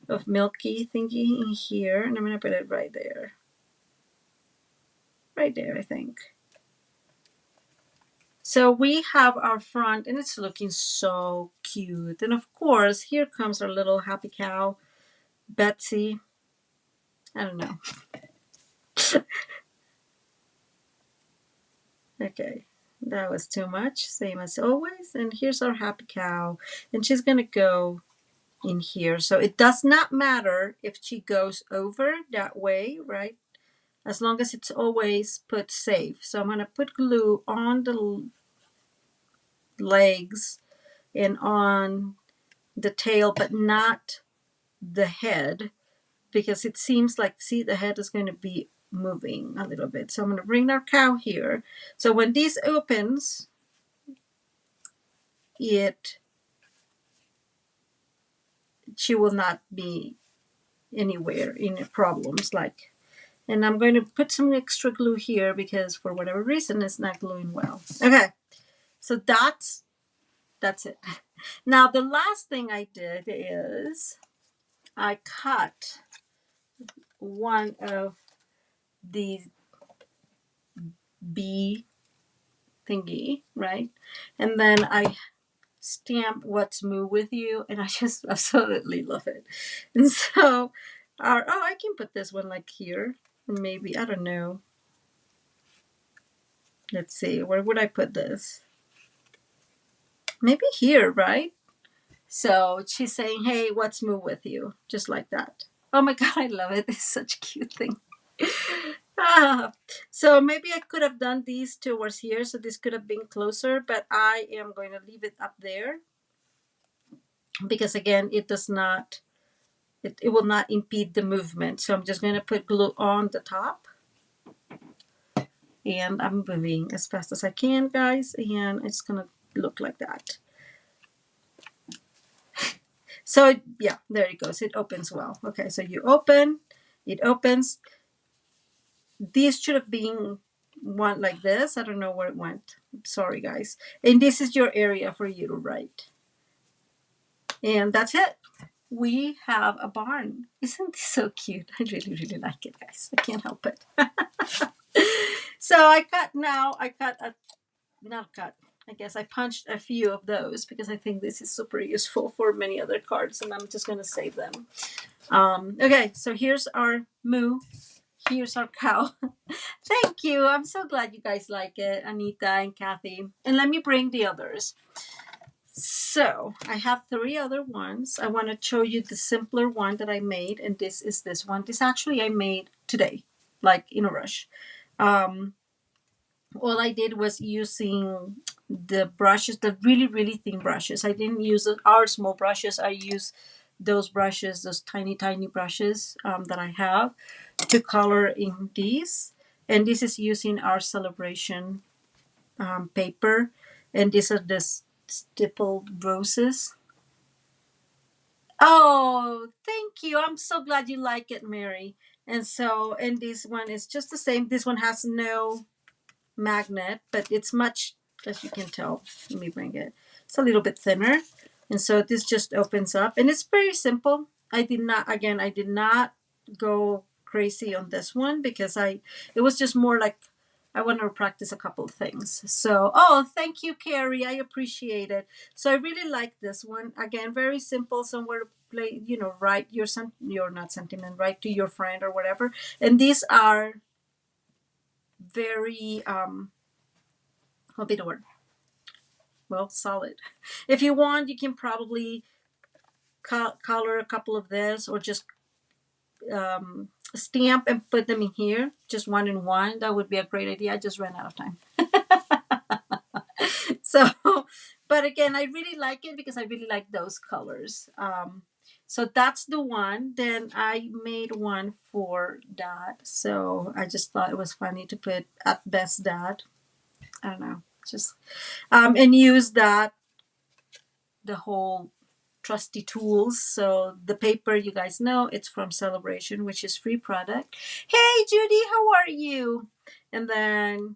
[SPEAKER 1] of milky thingy in here, and I'm going to put it right there. Right there, I think. So we have our front, and it's looking so cute. And of course, here comes our little happy cow, Betsy. I don't know. Okay, that was too much, same as always. And here's our happy cow, and she's gonna go in here. So it does not matter if she goes over that way, right? As long as it's always put safe. So I'm gonna put glue on the legs and on the tail, but not the head, because it seems like, see, the head is going to be moving a little bit. So I'm going to bring our cow here. So when this opens, she will not be anywhere in problems like. And I'm going to put some extra glue here because for whatever reason it's not gluing well. Okay, so that's it. Now the last thing I did is I cut one of these bee thingy, right? And then I stamp "What's Moo with You," and I just absolutely love it. And so, I can put this one like here, maybe, I don't know. Let's see, where would I put this? Maybe here, right? So she's saying, "Hey, what's Moo with you?" Just like that. Oh my god, I love it. It's such a cute thing. So maybe I could have done these towards here, so this could have been closer, but I am going to leave it up there because again, it does not, it will not impede the movement. So I'm just going to put glue on the top, and I'm moving as fast as I can, guys, and it's going to look like that. So yeah, there it goes. It opens well. Okay, so you open, it opens. This should have been one like this. I don't know where it went. Sorry, guys. And this is your area for you to write. And that's it. We have a barn. Isn't this so cute? I really, really like it, guys. I can't help it. So I guess I punched a few of those because I think this is super useful for many other cards, and I'm just going to save them. Okay, so here's our moo. Here's our cow. Thank you. I'm so glad you guys like it, Anita and Kathy. And let me bring the others. So I have 3 other ones. I want to show you the simpler one that I made, and this is this one. This actually I made today, like in a rush. All I did was using the brushes, the really, really thin brushes. I didn't use our small brushes. I use those brushes, those tiny, tiny brushes that I have to color in these. And this is using our celebration paper. And these are the stipple roses. Oh, thank you. I'm so glad you like it, Mary. And so, and this one is just the same. This one has no magnet, but it's much, as you can tell. Let me bring it. It's a little bit thinner. And so this just opens up, and it's very simple. I did not go crazy on this one because it was just more like I wanted to practice a couple of things. So, oh, thank you, Carrie. I appreciate it. So I really like this one. Again, very simple, somewhere to play, write your not sentiment, write to your friend or whatever. And these are very what be the word? Well, solid. If you want, you can probably color a couple of this, or just stamp and put them in here, just one in one. That would be a great idea. I just ran out of time. So, but again, I really like it because I really like those colors. So that's the one. Then I made one for Dad. So I just thought it was funny to put at best Dad. I don't know, just and use that, the whole trusty tools. So the paper, you guys know, it's from Celebration, which is free product. Hey Judy, how are you? And then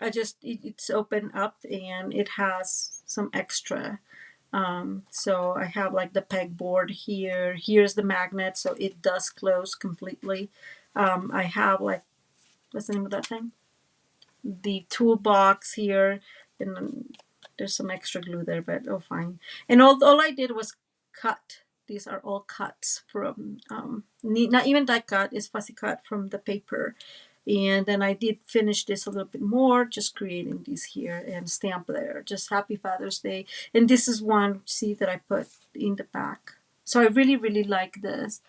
[SPEAKER 1] it's open up and it has some extra. So I have like the pegboard here. Here's the magnet, so it does close completely. I have like, what's the name of that thing? The toolbox here, and there's some extra glue there, but oh fine. And all I did was cut. These are all cuts from not even die cut, it's fussy cut from the paper. And then I did finish this a little bit more, just creating these here and stamp there. Just Happy Father's Day. And this is one, see, that I put in the back. So I really, really like this.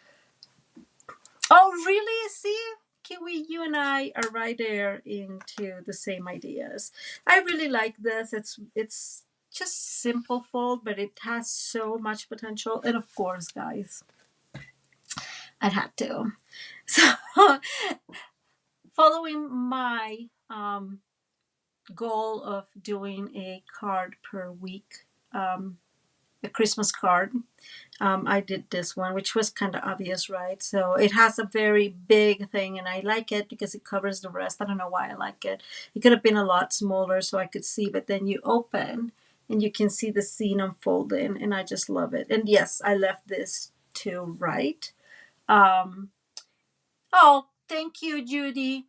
[SPEAKER 1] Oh, really? See? Kiwi, you and I are right there into the same ideas. I really like this. It's just simple fold, but it has so much potential. And of course, guys, I had to. So, following my goal of doing a card per week, a Christmas card, I did this one, which was kind of obvious, right? So it has a very big thing, and I like it because it covers the rest. I don't know why I like it. It could have been a lot smaller so I could see, but then you open and you can see the scene unfolding, and I just love it. And yes, I left this to right. Um, oh, thank you, Judy.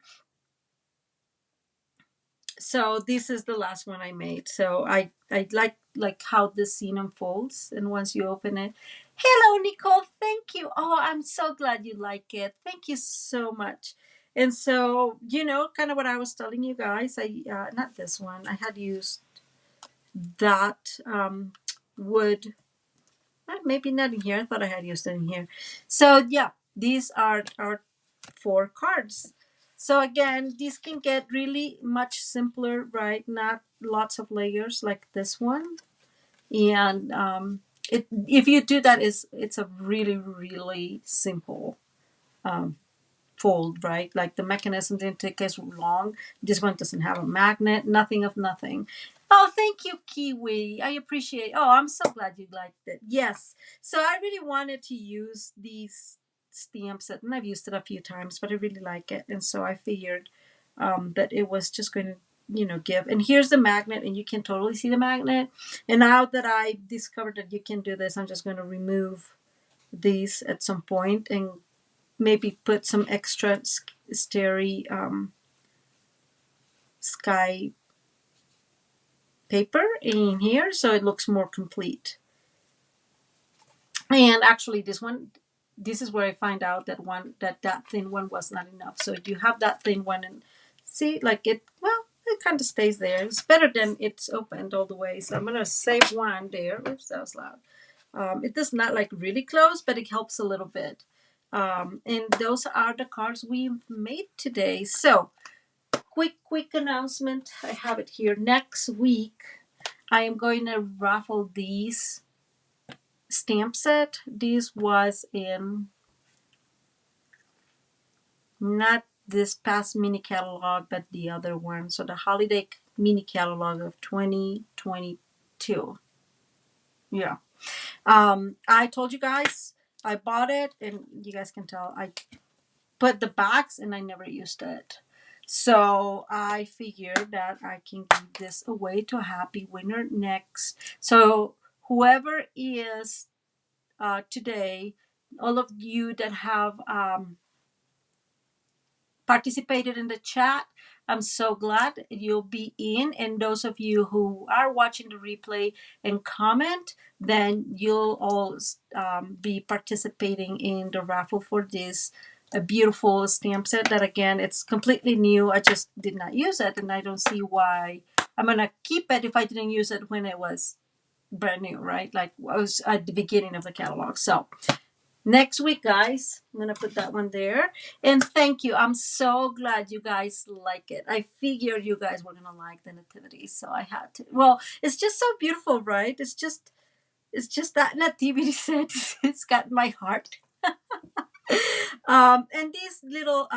[SPEAKER 1] So this is the last one I made. So I like how this scene unfolds, and once you open it, hello Nicole, thank you. Oh, I'm so glad you like it. Thank you so much. And so kind of what I was telling you guys. I not this one. I had used that wood. Maybe not in here. I thought I had used it in here. So yeah, these are our 4 cards. So again, these can get really much simpler, right? Not lots of layers like this one. And if you do that, it's a really, really simple um, fold, right? Like the mechanism didn't take as long. This one doesn't have a magnet, nothing of nothing. Oh, thank you, Kiwi. I appreciate. Oh, I'm so glad you liked it. Yes. So I really wanted to use these stamps, and I've used it a few times, but I really like it, and so I figured that it was just going to, give. And here's the magnet, and you can totally see the magnet. And now that I discovered that you can do this, I'm just going to remove these at some point and maybe put some extra starry sky paper in here so it looks more complete. And actually this is where I find out that thin one was not enough. So you have that thin one and see, like it kind of stays there. It's better than it's opened all the way. So I'm going to save one there. Oops, that was loud. It does not like really close, but it helps a little bit. And those are the cards we've made today. So quick announcement. I have it here. Next week, I am going to raffle these stamp set. This was in not this past mini catalog, but the other one. So the holiday mini catalog of 2022. Yeah. I told you guys I bought it, and you guys can tell I put the box and I never used it. So I figured that I can give this away to a happy winner next. So whoever is today, all of you that have participated in the chat, I'm so glad you'll be in. And those of you who are watching the replay and comment, then you'll all be participating in the raffle for this a beautiful stamp set that, again, it's completely new. I just did not use it, and I don't see why I'm gonna keep it if I didn't use it when it was brand new, right? Like I was at the beginning of the catalog. So next week, guys, I'm going to put that one there. And thank you. I'm so glad you guys like it. I figured you guys were going to like the nativity, so I had to. Well, it's just so beautiful, right? It's just that nativity set. It's got my heart. And these little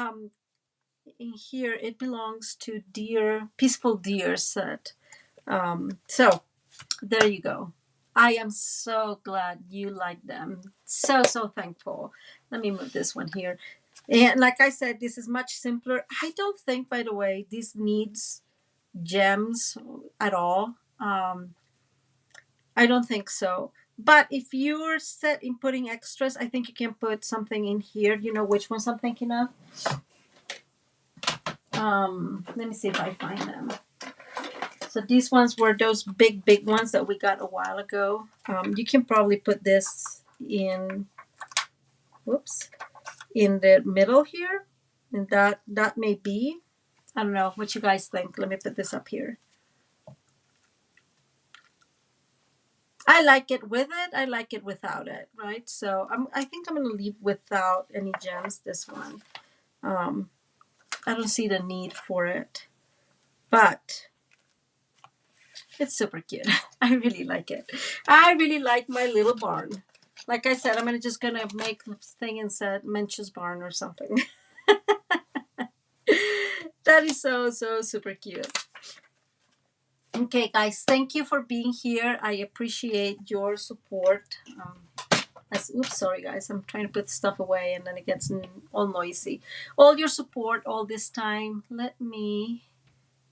[SPEAKER 1] in here, it belongs to Peaceful Deer set. So there you go. I am so glad you like them. So thankful. Let me move this one here. And like I said, this is much simpler. I don't think, by the way, this needs gems at all. I don't think so. But if you're set in putting extras, I think you can put something in here. You know which ones I'm thinking of? Let me see if I find them. So these ones were those big ones that we got a while ago. You can probably put this in, in the middle here. And that may be, I don't know what you guys think. Let me put this up here. I like it with it. I like it without it, right? So I think I'm going to leave without any gems this one. I don't see the need for it. But It's super cute. I really like it. I really like my little barn. Like I said, I'm just gonna make this thing and said Mench's barn or something. That is so so super cute. Okay, guys, thank you for being here. I appreciate your support. Oops, sorry, guys. I'm trying to put stuff away and then it gets all noisy. All your support all this time. Let me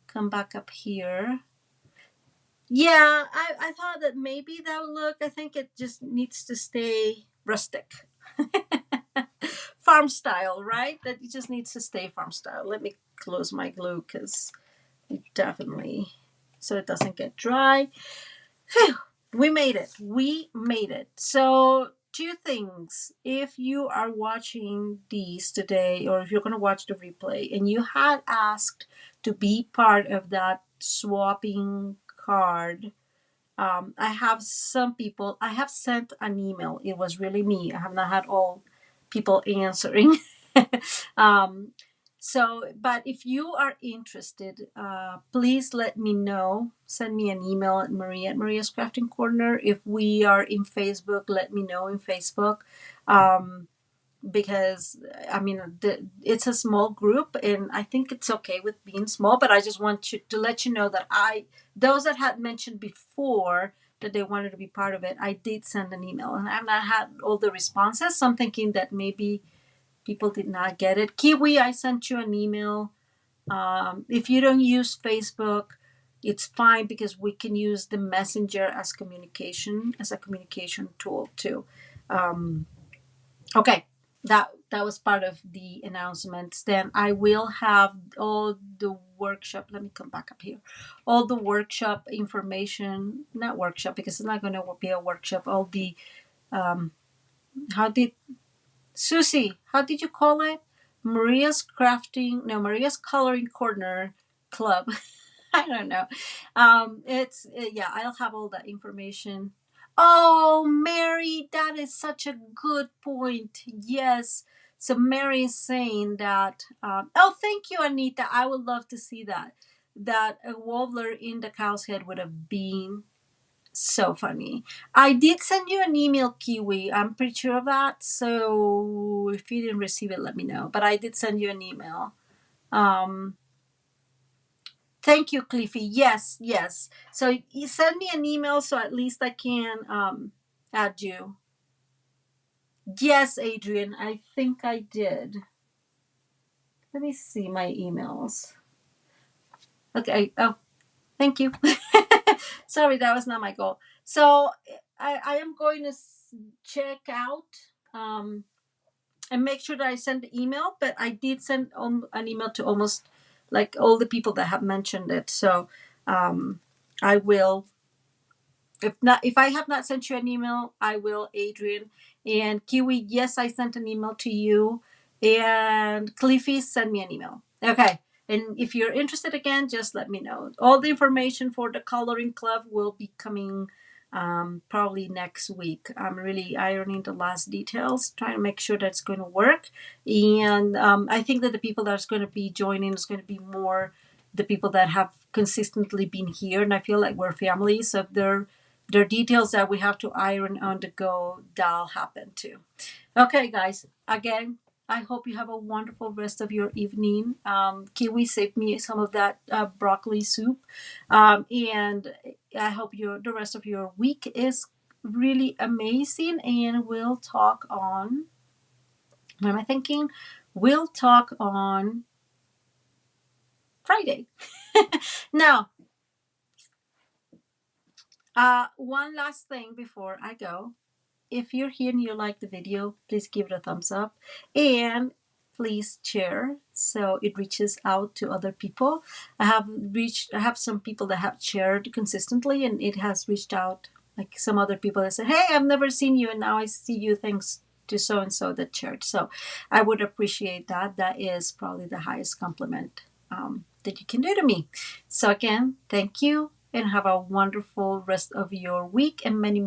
[SPEAKER 1] come back up here. Yeah, I thought that maybe that would look. I think it just needs to stay rustic. Farm style, right? That it just needs to stay farm style. Let me close my glue because it definitely, so it doesn't get dry. Phew, we made it. We made it. So, two things. If you are watching these today, or if you're going to watch the replay, and you had asked to be part of that swapping card, I have some people, I have sent an email. It was really me. I have not had all people answering. um, but if you are interested, please let me know. Send me an email at Maria at Maria's Crafting Corner. If we are in Facebook, let me know in Facebook. Because I mean, it's a small group, and I think it's okay with being small. But I just want to let you know that those that had mentioned before that they wanted to be part of it, I did send an email, and I've not had all the responses. So I'm thinking that maybe people did not get it. Kiwi, I sent you an email. If you don't use Facebook, it's fine because we can use the messenger as a communication tool too. Okay, that was part of the announcements. Then I will have all the workshop. Let me come back up here. All the workshop information, not workshop because it's not going to be a workshop. All the how did Susie? How did you call it? Maria's Coloring Corner Club. I don't know. It's yeah. I'll have all that information. Oh, Mary, that is such a good point. Yes. So Mary is saying that. Oh, thank you, Anita. I would love to see that. That a warbler in the cow's head would have been so funny. I did send you an email, Kiwi. I'm pretty sure of that. So if you didn't receive it, let me know. But I did send you an email. Thank you, Cliffy. Yes, yes. So you send me an email so at least I can add you. Yes, Adrian, I think I did. Let me see my emails. Okay. Oh, thank you. Sorry, that was not my goal. So I am going to check out and make sure that I send the email, but I did send an email to almost like all the people that have mentioned it. So I will, if I have not sent you an email, I will, Adrian. And Kiwi, yes, I sent an email to you. And Cliffy, send me an email. Okay. And if you're interested again, just let me know. All the information for the coloring club will be coming probably next week. I'm really ironing the last details, trying to make sure that's going to work. And I think that the people that's going to be joining is going to be more the people that have consistently been here. And I feel like we're family. So if there are details that we have to iron on the go, that'll happen too. Okay, guys. Again, I hope you have a wonderful rest of your evening. Kiwi saved me some of that broccoli soup. And I hope the rest of your week is really amazing. And we'll talk on, what am I thinking? We'll talk on Friday. Now, one last thing before I go. If you're here and you like the video, please give it a thumbs up and please share so it reaches out to other people. I have some people that have shared consistently and it has reached out, like some other people that said, hey, I've never seen you and now I see you thanks to so and so that shared. So I would appreciate that. That is probably the highest compliment that you can do to me. So again, thank you and have a wonderful rest of your week and many